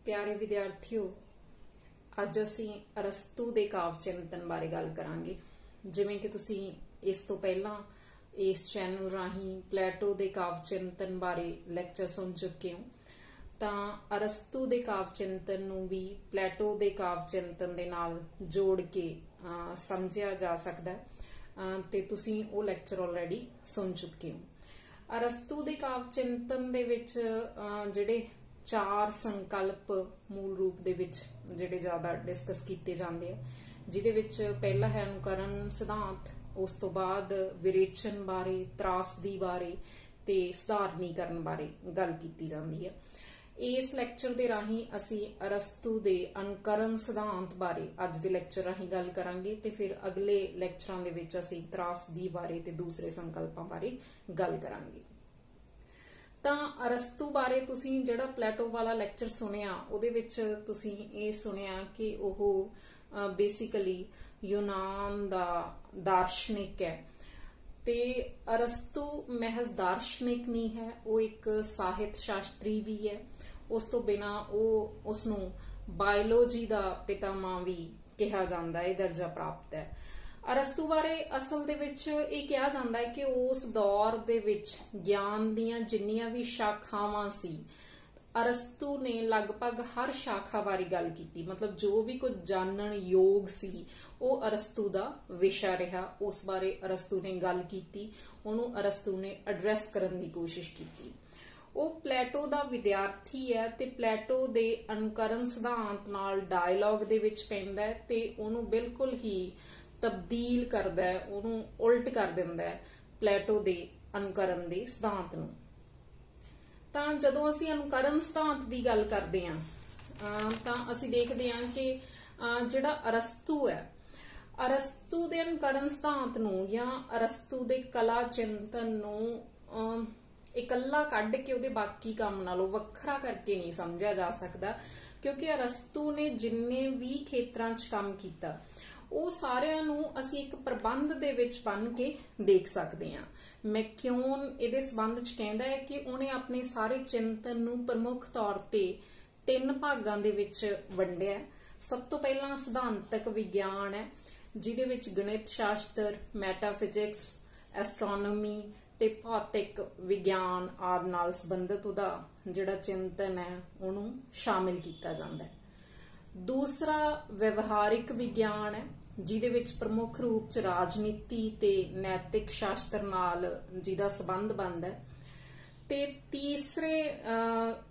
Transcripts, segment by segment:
प्यारे विद्यार्थियों, अज असी अरस्तू दे काव्य चिंतन बारे गल करांगे। जिवें कि तुसी इस तो पहला इस चैनल राही प्लेटो दे काव्य चिंतन बारे लैक्चर सुन चुके हो, तां अरस्तू दे काव्य चिंतन नूं भी प्लेटो दे काव्य चिंतन दे नाल जोड़ के समझिया जा सकदा है ते तुसी वो लैक्चर ऑलरेडी सुन चुके हो। अरस्तू दे काव्य चिंतन दे विच जिहड़े चार संकल्प मूल रूप दे विच जिहड़े ज़्यादा डिस्कस कीते जांदे आ, जिहदे विच पहला है अनुकरण सिद्धांत, उस तो बाद विरेचन बारे, त्रासदी बारे ते सधारणीकरण बारे गल कीती जांदी है। इस लैक्चर दे राही असी अरस्तू दे अनुकरण सिद्धांत बारे अज दे लैक्चर राही गल करांगे ते फिर अगले लैक्चरां दे विच असी त्रासदी बारे ते दूसरे संकल्पां बारे गल करांगे। तां अरस्तू बारे तुसीं जिहड़ा प्लेटो वाला लैक्चर सुनिया उहदे विच तुसीं इह सुनिया कि ओह बेसिकली यूनान दा दार्शनिक है ते अरस्तू महज दार्शनिक नहीं है, वो एक ਸਾਹਿਤ शास्त्री भी है। उस तो बिना उसनूं बायोलॉजी दा पितामह भी कहा जाता है, दर्जा प्राप्त है। अरस्तू बारे असल दे विच इह कहा जाता है कि उस दौर दे विच ज्ञान दीयां जिन्नियां भी शाखावां सी, अरस्तू ने लगभग हर शाखा बारे गल कीती। मतलब जो भी कुछ जानन योग सी वो अरस्तू दा विषय रहा, उस बारे अरस्तू ने गल कीती, उहनूं अरस्तू ने एड्रैस करन दी कोशिश कीती। वो प्लेटो दा विद्यार्थी है ते प्लेटो दे अनुकरण सिद्धांत नाल डायलॉग दे विच पैंदा है ते उहनूं बिल्कुल ही तब्दील करदा है, उहनूं उल्ट कर दिंदा है प्लेटो दे अनुकरण दे सिद्धांत नूं। तां जदों असीं अनुकरण सिद्धांत दी गल करदे हां तां असीं देखदे हां कि जिहड़ा अरस्तू है, अरस्तू दे अनुकरण सिद्धांत नूं जां अरस्तू दे कला चिंतन नूं इकल्ला कढ के उहदे बाकी काम नालों वखरा करके नहीं समझिया जा सकदा, क्योंकि अरस्तू ने जिन्ने भी खेत्रां 'च काम कीता ਉਹ ਸਾਰਿਆਂ ਨੂੰ ਅਸੀਂ ਇੱਕ ਪ੍ਰਬੰਧ ਦੇ ਵਿੱਚ ਬੰਨ ਕੇ ਦੇਖ ਸਕਦੇ ਹਾਂ। ਮੈਕਿਓਨ ਇਹਦੇ ਸੰਬੰਧ 'ਚ ਕਹਿੰਦਾ ਹੈ ਕਿ ਉਹਨੇ ਆਪਣੇ ਸਾਰੇ ਚਿੰਤਨ ਨੂੰ ਪ੍ਰਮੁੱਖ ਤੌਰ ਤੇ 3 ਭਾਗਾਂ ਦੇ ਵਿੱਚ ਵੰਡਿਆ। ਸਭ ਤੋਂ ਪਹਿਲਾਂ ਸਿਧਾਂਤਕ ਵਿਗਿਆਨ ਹੈ, ਜਿਹਦੇ ਵਿੱਚ ਗਣਿਤ ਸ਼ਾਸਤਰ, ਮੈਟਾਫਿਜ਼ਿਕਸ, ਐਸਟ੍ਰੋਨੋਮੀ ਤੇ ਭੌਤਿਕ ਵਿਗਿਆਨ ਆਦਿ ਨਾਲ ਸੰਬੰਧਿਤ ਉਹਦਾ ਜਿਹੜਾ ਚਿੰਤਨ ਹੈ ਉਹਨੂੰ ਸ਼ਾਮਿਲ ਕੀਤਾ ਜਾਂਦਾ ਹੈ। दूसरा व्यवहारिक विज्ञान है, जिहदे विच प्रमुख रूप च राजनीति ते नैतिक शास्त्र नाल जिहदा संबंध बनदा है। ते तीसरे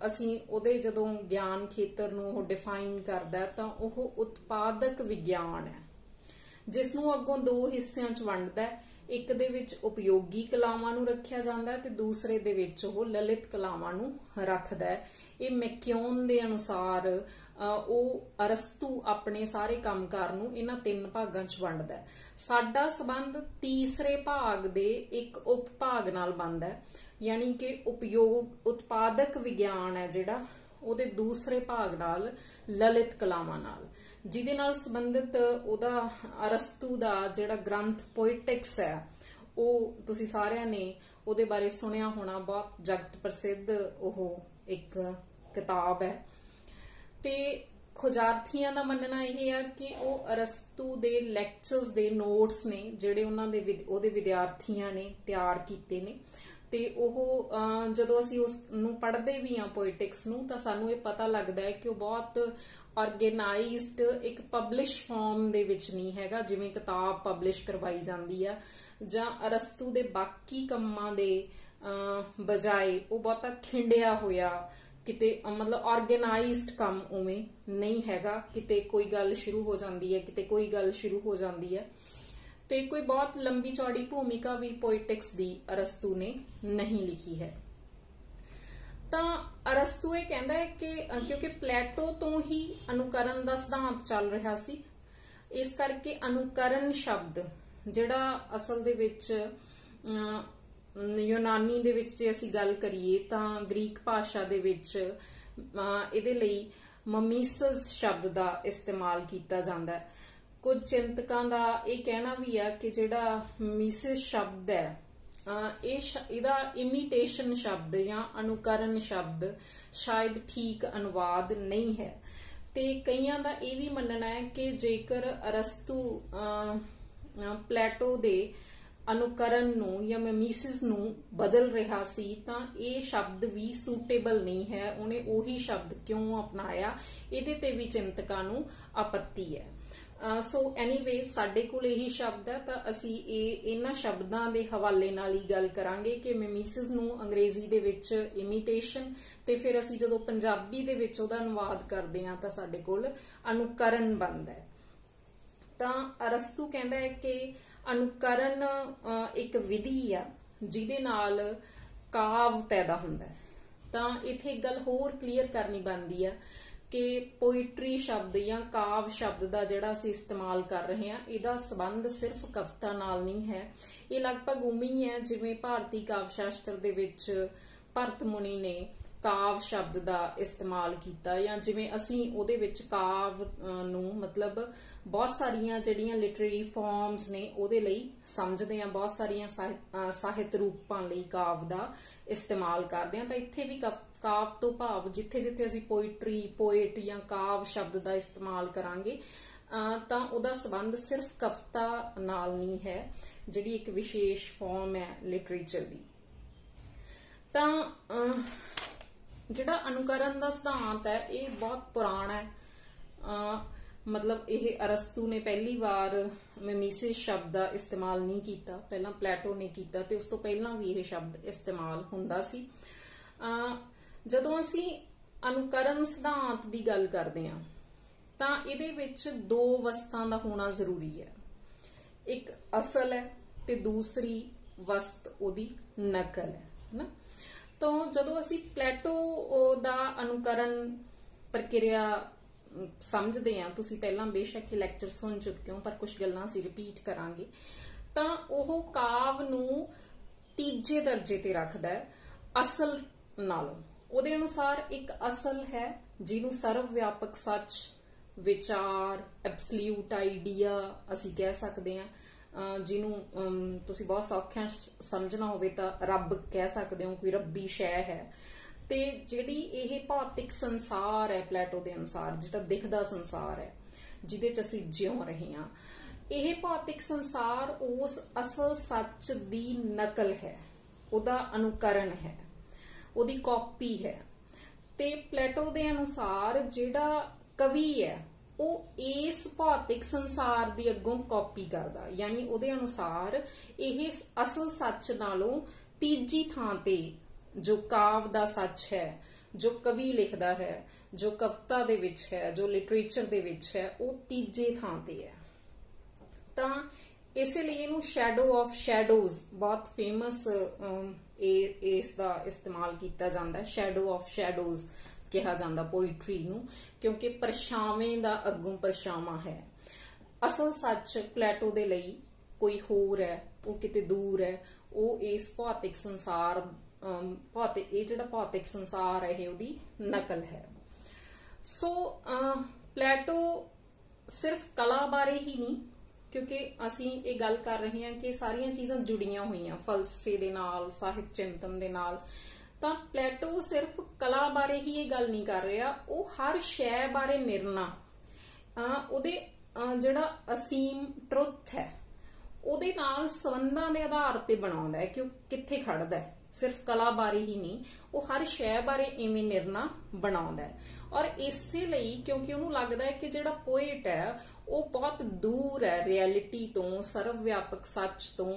असीं उहदे जदों ज्ञान खेतर नूं ओह डिफाइन करदा तां ओह उत्पादक विज्ञान है, जिसनूं अगों 2 हिस्सिਆਂ 'ਚ वंडदा है। एक दे विच उपयोगी कलावां नूं रखिया जांदा है ते दूसरे दे विच ओह ललित कलावां नूं रखदा है। इह मैकिओन दे अनुसार अरस्तू अपने सारे कामकार नूं इन्हां 3 भागां 'ਚ वंडदा है। साडा संबंध तीसरे भाग दे एक उप भाग नाल बनदा है, यानी कि उपयोग उत्पादक विज्ञान है जिहड़ा ਉਹਦੇ दूसरे भाग नाल ललित कलावां नाल, जिहदे नाल संबंधित ਉਹਦਾ अरस्तू दा जिहड़ा ग्रंथ पोइटिक्स है ਉਹ ਤੁਸੀਂ ਸਾਰਿਆਂ ਨੇ ਉਹਦੇ ਬਾਰੇ ਸੁਣਿਆ ਹੋਣਾ। बहुत जगत प्रसिद्ध ਉਹ एक किताब है ਤੇ ਖੋਜਾਰਥੀਆਂ ਦਾ ਮੰਨਣਾ ਇਹ ਹੈ ਕਿ ਉਹ ਅਰਸਤੂ ਦੇ ਲੈਕਚਰਸ ਦੇ ਨੋਟਸ ਨੇ ਜਿਹੜੇ ਉਹਨਾਂ ਦੇ ਉਹਦੇ ਵਿਦਿਆਰਥੀਆਂ ਨੇ ਤਿਆਰ ਕੀਤੇ ਨੇ। ਤੇ ਉਹ ਜਦੋਂ ਅਸੀਂ ਉਸ ਨੂੰ ਪੜ੍ਹਦੇ ਵੀ ਹਾਂ ਪੋਇਟਿਕਸ ਨੂੰ ਤਾਂ ਸਾਨੂੰ ਇਹ ਪਤਾ ਲੱਗਦਾ ਹੈ ਕਿ ਉਹ ਬਹੁਤ ਆਰਗੇਨਾਈਜ਼ਡ ਇੱਕ ਪਬਲਿਸ਼ ਫਾਰਮ ਦੇ ਵਿੱਚ ਨਹੀਂ ਹੈਗਾ, ਜਿਵੇਂ ਕਿਤਾਬ ਪਬਲਿਸ਼ ਕਰਵਾਈ ਜਾਂਦੀ ਆ, ਜਾਂ ਅਰਸਤੂ ਦੇ ਬਾਕੀ ਕੰਮਾਂ ਦੇ ਬਜਾਏ ਉਹ ਬਹੁਤਾ ਖਿੰਡਿਆ ਹੋਇਆ ਕਿਤੇ मतलब ऑर्गेनाइज्ड काम उवें नहीं हैगा। किते कोई गल शुरू हो जाती है, किते कोई गल शुरू हो जाती है, ते कोई बहुत लंबी चौड़ी भूमिका भी पोइटिक्स दी अरस्तू ने नहीं लिखी है। तां अरस्तू ये कहता है कि क्योंकि प्लेटो तो ही अनुकरण दा सिद्धांत चल रहा सी, इस करके अनुकरण शब्द जिहड़ा असल दे विच यूनानी दे विच जे असीं गल करिए तां ग्रीक भाषा दे विच इहदे लई ममीसस शब्द दा इस्तेमाल कीता जांदा है। कुछ चिंतकां दा इह कहना भी है कि जिहड़ा मीसिस शब्द है इहदा इमीटेशन शब्द या अनुकरण शब्द शायद ठीक अनुवाद नहीं है। ਤੇ ਕਈਆਂ ਦਾ ਇਹ ਵੀ ਮੰਨਣਾ ਹੈ ਕਿ ਜੇਕਰ ਅਰਸਤੂ ਪਲੈਟੋ ਦੇ ਅਨੁਕਰਨ ਨੂੰ ਜਾਂ ਮਿਮੀਸਿਸ ਨੂੰ ਬਦਲ ਰਿਹਾ ਸੀ ਤਾਂ ਇਹ ਸ਼ਬਦ ਵੀ ਸੂਟੇਬਲ ਨਹੀਂ ਹੈ, ਉਹਨੇ ਉਹੀ ਸ਼ਬਦ ਕਿਉਂ ਅਪਣਾਇਆ, ਇਹਦੇ ਤੇ ਵੀ ਚਿੰਤਕਾਂ ਨੂੰ ਆਪੱਤੀ ਹੈ। ਸੋ ਐਨੀਵੇ ਸਾਡੇ ਕੋਲ ਇਹੀ ਸ਼ਬਦ ਹੈ ਤਾਂ ਅਸੀਂ ਇਹਨਾਂ ਸ਼ਬਦਾਂ ਦੇ ਹਵਾਲੇ ਨਾਲ ਹੀ ਗੱਲ ਕਰਾਂਗੇ ਕਿ ਮਿਮੀਸਿਸ ਨੂੰ ਅੰਗਰੇਜ਼ੀ ਦੇ ਵਿੱਚ ਇਮੀਟੇਸ਼ਨ ਤੇ ਫਿਰ ਅਸੀਂ ਜਦੋਂ ਪੰਜਾਬੀ ਦੇ ਵਿੱਚ ਉਹਦਾ ਅਨੁਵਾਦ ਕਰਦੇ ਹਾਂ ਤਾਂ ਸਾਡੇ ਕੋਲ ਅਨੁਕਰਨ ਬਣਦਾ ਹੈ। ਤਾਂ ਅਰਸਤੂ ਕਹਿੰਦਾ ਹੈ ਕਿ ਅਨੁਕਰਨ ਇੱਕ ਵਿਧੀ ਆ ਜਿਹਦੇ ਨਾਲ ਕਾਵ ਪੈਦਾ ਹੁੰਦਾ ਹੈ। ਤਾਂ ਇੱਥੇ ਇੱਕ ਗੱਲ ਹੋਰ ਕਲੀਅਰ ਕਰਨੀ ਬਣਦੀ ਆ ਕਿ ਪੋਇਟਰੀ ਸ਼ਬਦ ਜਾਂ ਕਾਵ ਸ਼ਬਦ ਦਾ ਜਿਹੜਾ ਅਸੀਂ ਇਸਤੇਮਾਲ ਕਰ ਰਹੇ ਹਾਂ ਇਹਦਾ ਸੰਬੰਧ ਸਿਰਫ ਕਵਿਤਾ ਨਾਲ ਨਹੀਂ ਹੈ। ਇਹ ਲਗਭਗ ਉਵੇਂ ਹੀ ਹੈ ਜਿਵੇਂ ਭਾਰਤੀ ਕਾਵ ਸ਼ਾਸਤਰ ਦੇ ਵਿੱਚ ਭਰਤ ਮੁਨੀ ਨੇ ਕਾਵ ਸ਼ਬਦ ਦਾ ਇਸਤੇਮਾਲ ਕੀਤਾ, ਜਾਂ ਜਿਵੇਂ ਅਸੀਂ ਉਹਦੇ ਵਿੱਚ ਕਾਵ ਨੂੰ ਮਤਲਬ ਬਹੁਤ ਸਾਰੀਆਂ ਜਿਹੜੀਆਂ ਲਿਟਰੇਰੀ ਫਾਰਮਸ ਨੇ ਉਹਦੇ ਲਈ ਸਮਝਦੇ ਹਾਂ, ਬਹੁਤ ਸਾਰੀਆਂ ਸਾਹਿਤ ਰੂਪਾਂ ਲਈ ਕਾਵ ਦਾ ਇਸਤੇਮਾਲ ਕਰਦੇ ਹਾਂ। ਤਾਂ ਇੱਥੇ ਵੀ ਕਾਵ ਤੋਂ ਭਾਵ ਜਿੱਥੇ ਜਿੱਥੇ ਅਸੀਂ ਪੋਇਟਰੀ, ਪੋਇਟ ਜਾਂ ਕਾਵ ਸ਼ਬਦ ਦਾ ਇਸਤੇਮਾਲ ਕਰਾਂਗੇ ਤਾਂ ਉਹਦਾ ਸੰਬੰਧ ਸਿਰਫ ਕਵਿਤਾ ਨਾਲ ਨਹੀਂ ਹੈ, ਜਿਹੜੀ ਇੱਕ ਵਿਸ਼ੇਸ਼ ਫਾਰਮ ਹੈ ਲਿਟਰੇਚਰ ਦੀ। ਤਾਂ ਜਿਹੜਾ ਅਨੁਕਰਨ ਦਾ ਸਿਧਾਂਤ ਹੈ ਇਹ ਬਹੁਤ ਪੁਰਾਣਾ ਹੈ। ਮਤਲਬ ਇਹ ਅਰਸਤੂ ਨੇ ਪਹਿਲੀ ਵਾਰ ਮਿਮੀਸਿਸ ਸ਼ਬਦ ਦਾ ਇਸਤੇਮਾਲ ਨਹੀਂ ਕੀਤਾ, ਪਹਿਲਾਂ ਪਲੈਟੋ ਨੇ ਕੀਤਾ ਤੇ ਉਸ ਤੋਂ ਪਹਿਲਾਂ ਵੀ ਇਹ ਸ਼ਬਦ ਇਸਤੇਮਾਲ ਹੁੰਦਾ ਸੀ। ਜਦੋਂ ਅਸੀਂ ਅਨੁਕਰਨ ਸਿਧਾਂਤ ਦੀ ਗੱਲ ਕਰਦੇ ਹਾਂ ਤਾਂ ਇਹਦੇ ਵਿੱਚ ਦੋ ਵਸਤਾਂ ਦਾ ਹੋਣਾ ਜ਼ਰੂਰੀ ਹੈ, ਇੱਕ ਅਸਲ ਹੈ ਤੇ ਦੂਸਰੀ ਵਸਤ ਉਹਦੀ ਨਕਲ ਹੈ ਨਾ। ਤਾਂ ਜਦੋਂ ਅਸੀਂ ਪਲੈਟੋ ਦਾ ਅਨੁਕਰਨ ਪ੍ਰਕਿਰਿਆ ਸਮਝਦੇ ਹਾਂ, ਤੁਸੀਂ ਪਹਿਲਾਂ ਬੇਸ਼ੱਕ ਇਹ ਲੈਕਚਰ ਸੁਣ ਚੁੱਕੇ ਹੋ ਪਰ ਕੁਝ ਗੱਲਾਂ ਅਸੀਂ ਰਿਪੀਟ ਕਰਾਂਗੇ, ਤਾਂ ਉਹ ਕਾਵ ਨੂੰ ਤੀਜੇ ਦਰਜੇ ਤੇ ਰੱਖਦਾ ਹੈ ਅਸਲ ਨਾਲੋਂ। ਉਹਦੇ ਅਨੁਸਾਰ ਇੱਕ ਅਸਲ ਹੈ ਜਿਹਨੂੰ ਸਰਵ ਵਿਆਪਕ ਸੱਚ, ਵਿਚਾਰ, ਐਬਸੋਲਿਊਟ ਆਈਡੀਆ ਅਸੀਂ ਕਹਿ ਸਕਦੇ ਹਾਂ, ਜਿਹਨੂੰ ਤੁਸੀਂ ਬਹੁਤ ਸੌਖਿਆਂ ਸਮਝਣਾ ਹੋਵੇ ਤਾਂ ਰੱਬ ਕਹਿ ਸਕਦੇ ਹੋ, ਕੋਈ ਰੱਬੀ ਸ਼ੈ ਹੈ। ਤੇ ਜਿਹੜੀ ਇਹ ਭੌਤਿਕ ਸੰਸਾਰ ਹੈ ਪਲੈਟੋ ਦੇ ਅਨੁਸਾਰ, ਜਿਹੜਾ ਦਿਖਦਾ ਸੰਸਾਰ ਹੈ ਜਿਹਦੇ ਚ ਅਸੀਂ ਜਿਉਂ ਰਹੇ ਹਾਂ, ਇਹ ਭੌਤਿਕ ਸੰਸਾਰ ਉਸ ਅਸਲ ਸੱਚ ਦੀ ਨਕਲ ਹੈ, ਉਹਦਾ ਅਨੁਕਰਨ ਹੈ, ਉਹਦੀ ਕਾਪੀ ਹੈ। ਤੇ ਪਲੈਟੋ ਦੇ ਅਨੁਸਾਰ ਜਿਹੜਾ ਕਵੀ ਹੈ ਉਹ ਇਸ ਭੌਤਿਕ ਸੰਸਾਰ ਦੀ ਅੱਗੋਂ ਕਾਪੀ ਕਰਦਾ, ਯਾਨੀ ਉਹਦੇ ਅਨੁਸਾਰ ਇਹ ਅਸਲ ਸੱਚ ਨਾਲੋਂ ਤੀਜੀ ਥਾਂ ਤੇ ਜੋ ਕਾਵ ਦਾ ਸੱਚ ਹੈ, ਜੋ ਕਵੀ ਲਿਖਦਾ ਹੈ, ਜੋ ਕਵਿਤਾ ਦੇ ਵਿੱਚ ਹੈ, ਜੋ ਲਿਟਰੇਚਰ ਦੇ ਵਿੱਚ ਹੈ, ਉਹ ਤੀਜੇ ਥਾਂ ਤੇ ਹੈ। ਤਾਂ ਇਸੇ ਲਈ ਇਹਨੂੰ ਸ਼ੈਡੋ ਆਫ ਸ਼ੈਡੋਜ਼ ਬਹੁਤ ਫੇਮਸ ਇਸ ਦਾ ਇਸਤੇਮਾਲ ਕੀਤਾ ਜਾਂਦਾ ਹੈ। ਸ਼ੈਡੋ ਆਫ ਸ਼ੈਡੋਜ਼ ਕਿਹਾ ਜਾਂਦਾ ਪੋਇਟਰੀ ਨੂੰ, ਕਿਉਂਕਿ ਪਰਛਾਵੇਂ ਦਾ ਅੱਗੋਂ ਪਰਛਾਵਾਂ ਹੈ। ਅਸਲ ਸੱਚ ਪਲੈਟੋ ਦੇ ਲਈ ਕੋਈ ਹੋਰ ਹੈ, ਉਹ ਕਿਤੇ ਦੂਰ ਹੈ, ਉਹ ਇਸ ਭੌਤਿਕ ਸੰਸਾਰ ਇਹ ਜਿਹੜਾ ਭੌਤਿਕ ਸੰਸਾਰ ਹੈ ਇਹ ਉਹਦੀ ਨਕਲ ਹੈ। ਸੋ ਪਲੈਟੋ ਸਿਰਫ ਕਲਾ ਬਾਰੇ ਹੀ ਨਹੀਂ, ਕਿਉਂਕਿ ਅਸੀਂ ਇਹ ਗੱਲ ਕਰ ਰਹੇ ਹਾਂ ਕਿ ਸਾਰੀਆਂ ਚੀਜ਼ਾਂ ਜੁੜੀਆਂ ਹੋਈਆਂ ਫਲਸਫੇ ਦੇ ਨਾਲ, ਸਾਹਿਤ ਚਿੰਤਨ ਦੇ ਨਾਲ, ਤਾਂ ਪਲੈਟੋ ਸਿਰਫ ਕਲਾ ਬਾਰੇ ਹੀ ਇਹ ਗੱਲ ਨਹੀਂ ਕਰ ਰਿਹਾ, ਉਹ ਹਰ ਸ਼ੈ ਬਾਰੇ ਨਿਰਣਾ ਉਹਦੇ ਜਿਹੜਾ ਅਸੀਮ ਟਰੁੱਥ ਹੈ ਉਹਦੇ ਨਾਲ ਸੰਬੰਧਾਂ ਦੇ ਆਧਾਰ ਤੇ ਬਣਾਉਂਦਾ ਹੈ ਕਿ ਉਹ ਕਿੱਥੇ ਖੜਦਾ ਹੈ। ਸਿਰਫ ਕਲਾ ਬਾਰੇ ਹੀ ਨਹੀਂ, ਉਹ ਹਰ ਸ਼ੈ ਬਾਰੇ ਇਵੇਂ ਨਿਰਣਾ ਬਣਾਉਂਦਾ ਹੈ। ਔਰ ਇਸੇ ਲਈ ਕਿਉਂਕਿ ਉਹਨੂੰ ਲੱਗਦਾ ਹੈ ਕਿ ਜਿਹੜਾ ਪੋਇਟ ਹੈ ਉਹ ਬਹੁਤ ਦੂਰ ਹੈ ਰਿਐਲਿਟੀ ਤੋਂ, ਸਰਵ ਵਿਆਪਕ ਸੱਚ ਤੋਂ,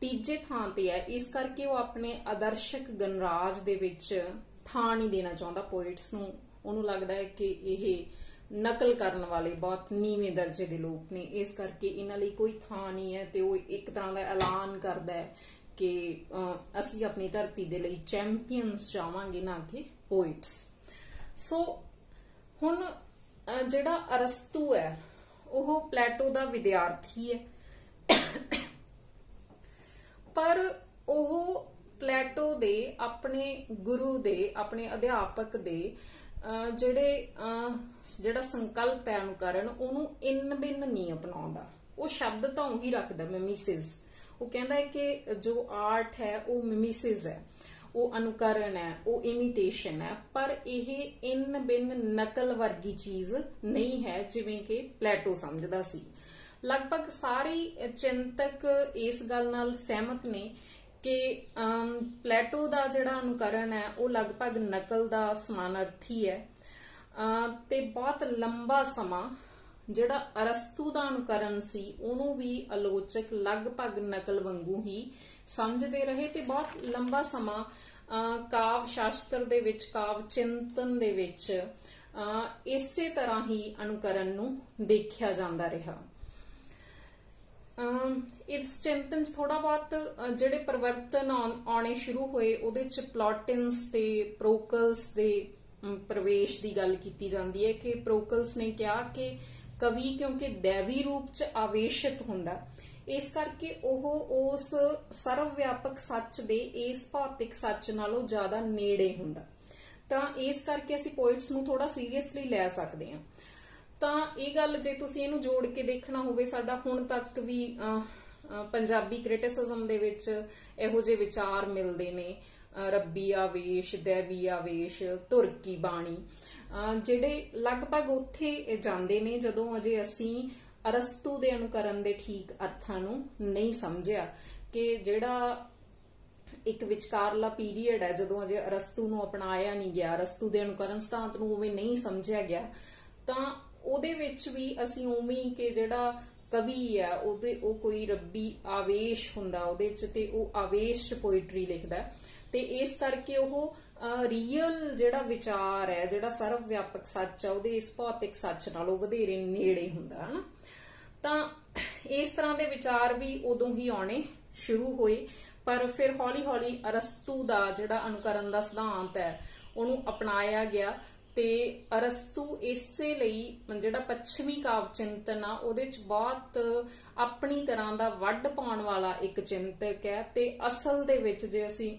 ਤੀਜੇ ਥਾਂ ਤੇ ਹੈ, ਇਸ ਕਰਕੇ ਉਹ ਆਪਣੇ ਆਦਰਸ਼ਕ ਗਣਰਾਜ ਦੇ ਵਿੱਚ ਥਾਂ ਨਹੀਂ ਦੇਣਾ ਚਾਹੁੰਦਾ ਪੋਇਟਸ ਨੂੰ। ਉਹਨੂੰ ਲੱਗਦਾ ਹੈ ਕਿ ਇਹ ਨਕਲ ਕਰਨ ਵਾਲੇ ਬਹੁਤ ਨੀਵੇਂ ਦਰਜੇ ਦੇ ਲੋਕ ਨੇ, ਇਸ ਕਰਕੇ ਇਹਨਾਂ ਲਈ ਕੋਈ ਥਾਂ ਨਹੀਂ ਹੈ। ਤੇ ਉਹ ਇੱਕ ਤਰ੍ਹਾਂ ਦਾ ਐਲਾਨ ਕਰਦਾ ਹੈ ਕਿ ਅਸੀਂ ਆਪਣੀ ਧਰਤੀ ਦੇ ਲਈ ਚੈਂਪੀਅਨਸ ਚਾਹਾਂਗੇ, ਨਾ ਕਿ ਪੋਇਟਸ। ਸੋ ਹੁਣ ਜਿਹੜਾ ਅਰਸਤੂ ਹੈ ਉਹ ਪਲੈਟੋ ਦਾ ਵਿਦਿਆਰਥੀ ਹੈ, ਪਰ ਉਹ ਪਲੈਟੋ ਦੇ ਆਪਣੇ ਗੁਰੂ ਦੇ, ਆਪਣੇ ਅਧਿਆਪਕ ਦੇ ਜਿਹੜਾ ਸੰਕਲਪ ਹੈ ਅਨੁਕਰਨ, ਉਹਨੂੰ ਇਨ ਬਿਨ ਨਹੀਂ ਅਪਣਾਉਂਦਾ। ਉਹ ਸ਼ਬਦ ਤਾਂ ਉਹੀ ਰੱਖਦਾ ਮਿਮੀਸਿਸ। ਉਹ ਕਹਿੰਦਾ ਹੈ ਕਿ ਜੋ ਆਰਟ ਹੈ ਉਹ ਮਿਮੀਸਿਸ ਹੈ, वो अनुकरण है, वो इमिटेशन है, पर यह इन बिन नकल वर्गी चीज नहीं है जिवें कि प्लेटो समझदा सी। लगभग सारे चिंतक इस गल नाल सहमत ने कि प्लेटो का जिहड़ा अनुकरण है वो लगभग नकल का समानार्थी है। ते बहुत लंबा समा जिहड़ा अरस्तू का अनुकरण सी उहनूं भी आलोचक लगभग नकल वांगू ही समझते रहे। ते बहुत लंबा समा काव्य शास्त्र दे विच, काव्य चिंतन दे विच इसे तरह ही अनुकरण नूं देखिया जांदा रहा। इस चिंतन थोड़ा बहुत जिहड़े परिवर्तन आने शुरू हुए उहदे च प्लॉटिन्स ते प्रोकल्स दे प्रवेश की गल की जाती है कि प्रोकल्स ने कहा कि कवि क्योंकि दैवी रूप च आवेशित हुंदा, इस करके ओह उस सर्वव्यापक सच दे इस भौतिक सच नालों ज्यादा नेड़े हुंदा, तां इस करके असीं पोइट्स नूं थोड़ा सीरीयसली लै सकदे हां। तां इह गल जे तुसीं इहनूं जोड़ के देखना होवे, साडा हुण तक भी पंजाबी क्रिटिसिज्म दे विच इहो जे विचार मिलदे ने, रब्बी आवेश, दैवी आवेश, धुर की बाणी, ਜਿਹੜੇ लगभग उत्थे ਜਾਂਦੇ ਨੇ ਜਦੋਂ ਅਜੇ ਅਸੀਂ ਅਰਸਤੂ ਦੇ ਅਨੁਕਰਨ ਦੇ ਠੀਕ ਅਰਥਾਂ ਨੂੰ ਨਹੀਂ ਸਮਝਿਆ ਕਿ ਜਿਹੜਾ ਇੱਕ ਵਿਚਕਾਰਲਾ ਪੀਰੀਅਡ ਹੈ ਜਦੋਂ ਅਜੇ ਅਰਸਤੂ ਨੂੰ ਅਪਣਾਇਆ ਨਹੀਂ ਗਿਆ, ਅਰਸਤੂ ਦੇ ਅਨੁਕਰਨ ਸਿਧਾਂਤ ਨੂੰ ਉਵੇਂ ਨਹੀਂ ਸਮਝਿਆ ਗਿਆ, ਤਾਂ ਉਹਦੇ ਵਿੱਚ ਵੀ ਅਸੀਂ ਉਵੇਂ ਕਿ ਜਿਹੜਾ ਕਵੀ ਆ ਉਹ ਕੋਈ ਰੱਬੀ ਆਵੇਸ਼ ਹੁੰਦਾ ਉਹਦੇ ਚ, ਤੇ ਉਹ ਆਵੇਸ਼ ਚ ਪੋਇਟਰੀ ਲਿਖਦਾ, ਤੇ ਇਸ ਕਰਕੇ ਉਹ ਰੀਅਲ ਜਿਹੜਾ ਵਿਚਾਰ ਹੈ, ਜਿਹੜਾ ਸਰਵ ਵਿਆਪਕ ਸੱਚ ਆ, ਉਹਦੇ ਇਸ ਭੌਤਿਕ ਸੱਚ ਨਾਲੋਂ ਵਧੇਰੇ ਨੇੜੇ ਹੁੰਦਾ ਹੈ ਨਾ। ਤਾਂ ਇਸ ਤਰ੍ਹਾਂ ਦੇ ਵਿਚਾਰ ਵੀ ਉਦੋਂ ਹੀ ਆਉਣੇ ਸ਼ੁਰੂ ਹੋਏ, ਪਰ ਫਿਰ ਹੌਲੀ ਹੌਲੀ ਅਰਸਤੂ ਦਾ ਜਿਹੜਾ ਅਨੁਕਰਨ ਦਾ ਸਿਧਾਂਤ ਹੈ ਉਹਨੂੰ ਅਪਣਾਇਆ ਗਿਆ, ਤੇ ਅਰਸਤੂ ਇਸੇ ਲਈ ਜਿਹੜਾ ਪੱਛਮੀ ਕਾਵ ਚਿੰਤਨ ਆ ਉਹਦੇ ਚ ਬਹੁਤ ਆਪਣੀ ਤਰ੍ਹਾਂ ਦਾ ਵੱਢ ਪਾਉਣ ਵਾਲਾ ਇੱਕ ਚਿੰਤਕ ਹੈ। ਤੇ ਅਸਲ ਦੇ ਵਿੱਚ ਜੇ ਅਸੀਂ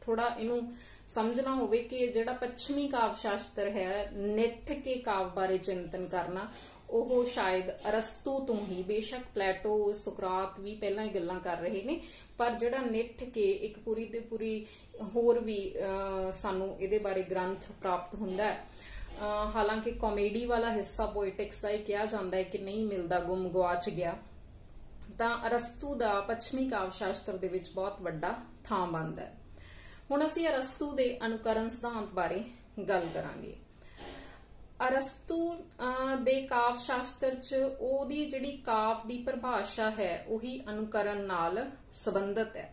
ਥੋੜਾ ਇਹਨੂੰ ਸਮਝਣਾ ਹੋਵੇ ਕਿ ਜਿਹੜਾ ਪੱਛਮੀ ਕਾਵ ਸ਼ਾਸਤਰ ਹੈ, ਨਿੱਠ ਕੇ ਕਾਵ ਬਾਰੇ ਚਿੰਤਨ ਕਰਨਾ, ਉਹ ਸ਼ਾਇਦ ਅਰਸਤੂ ਤੋਂ ਹੀ, ਬੇਸ਼ੱਕ ਪਲੇਟੋ, ਸੁਕਰਾਤ ਵੀ ਪਹਿਲਾਂ ਹੀ ਗੱਲਾਂ ਕਰ ਰਹੇ ਨੇ, ਪਰ ਜਿਹੜਾ ਨਿੱਠ ਕੇ ਇੱਕ ਪੂਰੀ ਦੇ ਪੂਰੀ ਹੋਰ ਵੀ ਸਾਨੂੰ ਇਹਦੇ ਬਾਰੇ ਗ੍ਰੰਥ ਪ੍ਰਾਪਤ ਹੁੰਦਾ ਹੈ। ਹਾਲਾਂਕਿ ਕਾਮੇਡੀ ਵਾਲਾ ਹਿੱਸਾ ਪੋਇਟਿਕਸ ਦਾ ਇਹ ਕਿਹਾ ਜਾਂਦਾ ਹੈ ਕਿ ਨਹੀਂ ਮਿਲਦਾ, ਗੁੰਮ ਗਵਾਚ ਗਿਆ, ਤਾਂ ਅਰਸਤੂ ਦਾ ਪੱਛਮੀ ਕਾਵ ਸ਼ਾਸਤਰ ਦੇ ਵਿੱਚ ਬਹੁਤ ਵੱਡਾ ਥਾਂ ਬਣਦਾ ਹੈ। ਹੁਣ ਅਸੀਂ ਅਰਸਤੂ ਦੇ ਅਨੁਕਰਨ ਸਿਧਾਂਤ ਬਾਰੇ ਗੱਲ ਕਰਾਂਗੇ। ਅਰਸਤੂ ਦੇ ਕਾਵ ਸ਼ਾਸਤਰ ਚ ਉਹਦੀ ਜਿਹੜੀ ਕਾਵ ਦੀ ਪਰਿਭਾਸ਼ਾ ਹੈ ਉਹੀ ਅਨੁਕਰਨ ਨਾਲ ਸੰਬੰਧਿਤ ਹੈ।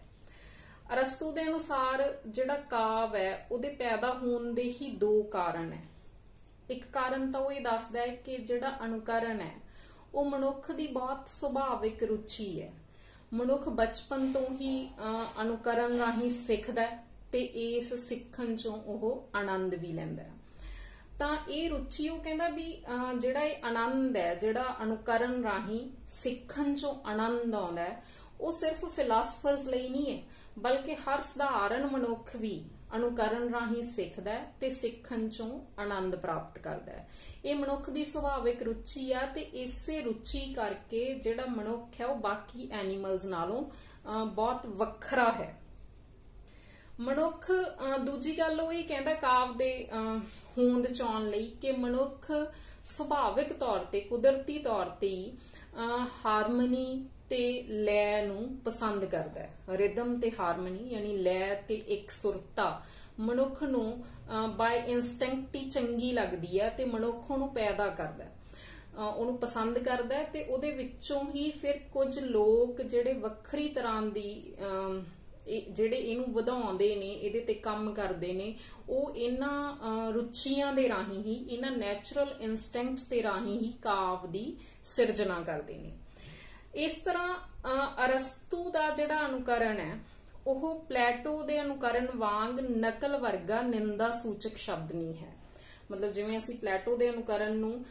ਅਰਸਤੂ ਦੇ ਅਨੁਸਾਰ ਜਿਹੜਾ ਕਾਵ ਹੈ ਉਹਦੇ ਪੈਦਾ ਹੋਣ ਦੇ ਹੀ ਦੋ ਕਾਰਨ ਹੈ। ਇੱਕ ਕਾਰਨ ਤਾਂ ਉਹ ਇਹ ਦੱਸਦਾ ਹੈ ਕਿ ਜਿਹੜਾ ਅਨੁਕਰਨ ਹੈ ਉਹ ਮਨੁੱਖ ਦੀ ਬਹੁਤ ਸੁਭਾਵਿਕ ਰੁਚੀ ਹੈ। ਮਨੁੱਖ ਬਚਪਨ ਤੋਂ ਹੀ ਅਨੁਕਰਨ ਰਾਹੀਂ ਸਿੱਖਦਾ ਤੇ ਇਸ ਸਿੱਖਣ ਚੋਂ ਉਹ ਆਨੰਦ ਵੀ ਲੈਂਦਾ। ਤਾਂ ਇਹ ਰੁਚੀ ਉਹ ਕਹਿੰਦਾ ਵੀ ਜਿਹੜਾ ਇਹ ਆਨੰਦ ਹੈ, ਜਿਹੜਾ ਅਨੁਕਰਨ ਰਾਹੀਂ ਸਿੱਖਣ ਚੋਂ ਆਨੰਦ ਆਉਂਦਾ ਹੈ, ਉਹ ਸਿਰਫ ਫਿਲਾਸਫਰਸ ਲਈ ਨਹੀਂ ਹੈ, ਬਲਕਿ ਹਰ ਸਧਾਰਨ ਮਨੁੱਖ ਵੀ ਅਨੁਕਰਨ ਰਾਹੀਂ ਸਿੱਖਦਾ ਹੈ ਤੇ ਸਿੱਖਣ ਚੋਂ ਆਨੰਦ ਪ੍ਰਾਪਤ ਕਰਦਾ ਹੈ। ਇਹ ਮਨੁੱਖ ਦੀ ਸੁਭਾਵਿਕ ਰੁਚੀ ਆ, ਤੇ ਇਸੇ ਰੁਚੀ ਕਰਕੇ ਜਿਹੜਾ ਮਨੁੱਖ ਹੈ ਉਹ ਬਾਕੀ ਐਨੀਮਲਸ ਨਾਲੋਂ ਬਹੁਤ ਵੱਖਰਾ ਹੈ। ਮਨੁੱਖ ਦੂਜੀ ਗੱਲ ਉਹ ਇਹ ਕਹਿੰਦਾ ਕਾਵ ਦੇ ਹੋਂਦ ਚ ਆਉਣ ਲਈ ਕਿ ਮਨੁੱਖ ਸੁਭਾਵਿਕ ਤੌਰ ਤੇ, ਕੁਦਰਤੀ ਤੌਰ ਤੇ ਹੀ ਹਾਰਮਨੀ ਤੇ ਲੈ ਨੂੰ ਪਸੰਦ ਕਰਦਾ ਹੈ। ਰਿਦਮ ਤੇ ਹਾਰਮਨੀ ਯਾਨੀ ਲੈ ਤੇ ਇੱਕ ਸੁਰਤਾ ਮਨੁੱਖ ਨੂੰ ਬਾਈ ਇਨਸਟਿੰਕਟ ਹੀ ਚੰਗੀ ਲੱਗਦੀ ਹੈ, ਤੇ ਮਨੁੱਖ ਉਹਨੂੰ ਪੈਦਾ ਕਰਦਾ, ਉਹਨੂੰ ਪਸੰਦ ਕਰਦਾ, ਤੇ ਉਹਦੇ ਵਿੱਚੋਂ ਹੀ ਫਿਰ ਕੁਝ ਲੋਕ ਜਿਹੜੇ ਵੱਖਰੀ ਤਰ੍ਹਾਂ ਦੀ ਜਿਹੜੇ ਇਹਨੂੰ ਵਧਾਉਂਦੇ ਨੇ, ਇਹਦੇ ਤੇ ਕੰਮ ਕਰਦੇ ਨੇ, ਉਹ ਇਹਨਾਂ ਰੁਚੀਆਂ ਦੇ ਰਾਹੀਂ ਹੀ, ਇਹਨਾਂ ਨੈਚੁਰਲ ਇਨਸਟਿੰਕਟਸ ਦੇ ਰਾਹੀਂ ਹੀ ਕਾਵ ਦੀ ਸਿਰਜਣਾ ਕਰਦੇ ਨੇ। ਇਸ ਤਰ੍ਹਾਂ ਅਰਸਤੂ ਦਾ ਜਿਹੜਾ ਅਨੁਕਰਨ ਹੈ ਉਹ ਪਲੇਟੋ ਦੇ ਅਨੁਕਰਨ ਵਾਂਗ ਨਕਲ ਵਰਗਾ ਨਿੰਦਾ ਸੂਚਕ ਸ਼ਬਦ ਨਹੀਂ ਹੈ। ਮਤਲਬ ਜਿਵੇਂ ਅਸੀਂ ਪਲੇਟੋ ਦੇ ਅਨੁਕਰਨ ਨੂੰ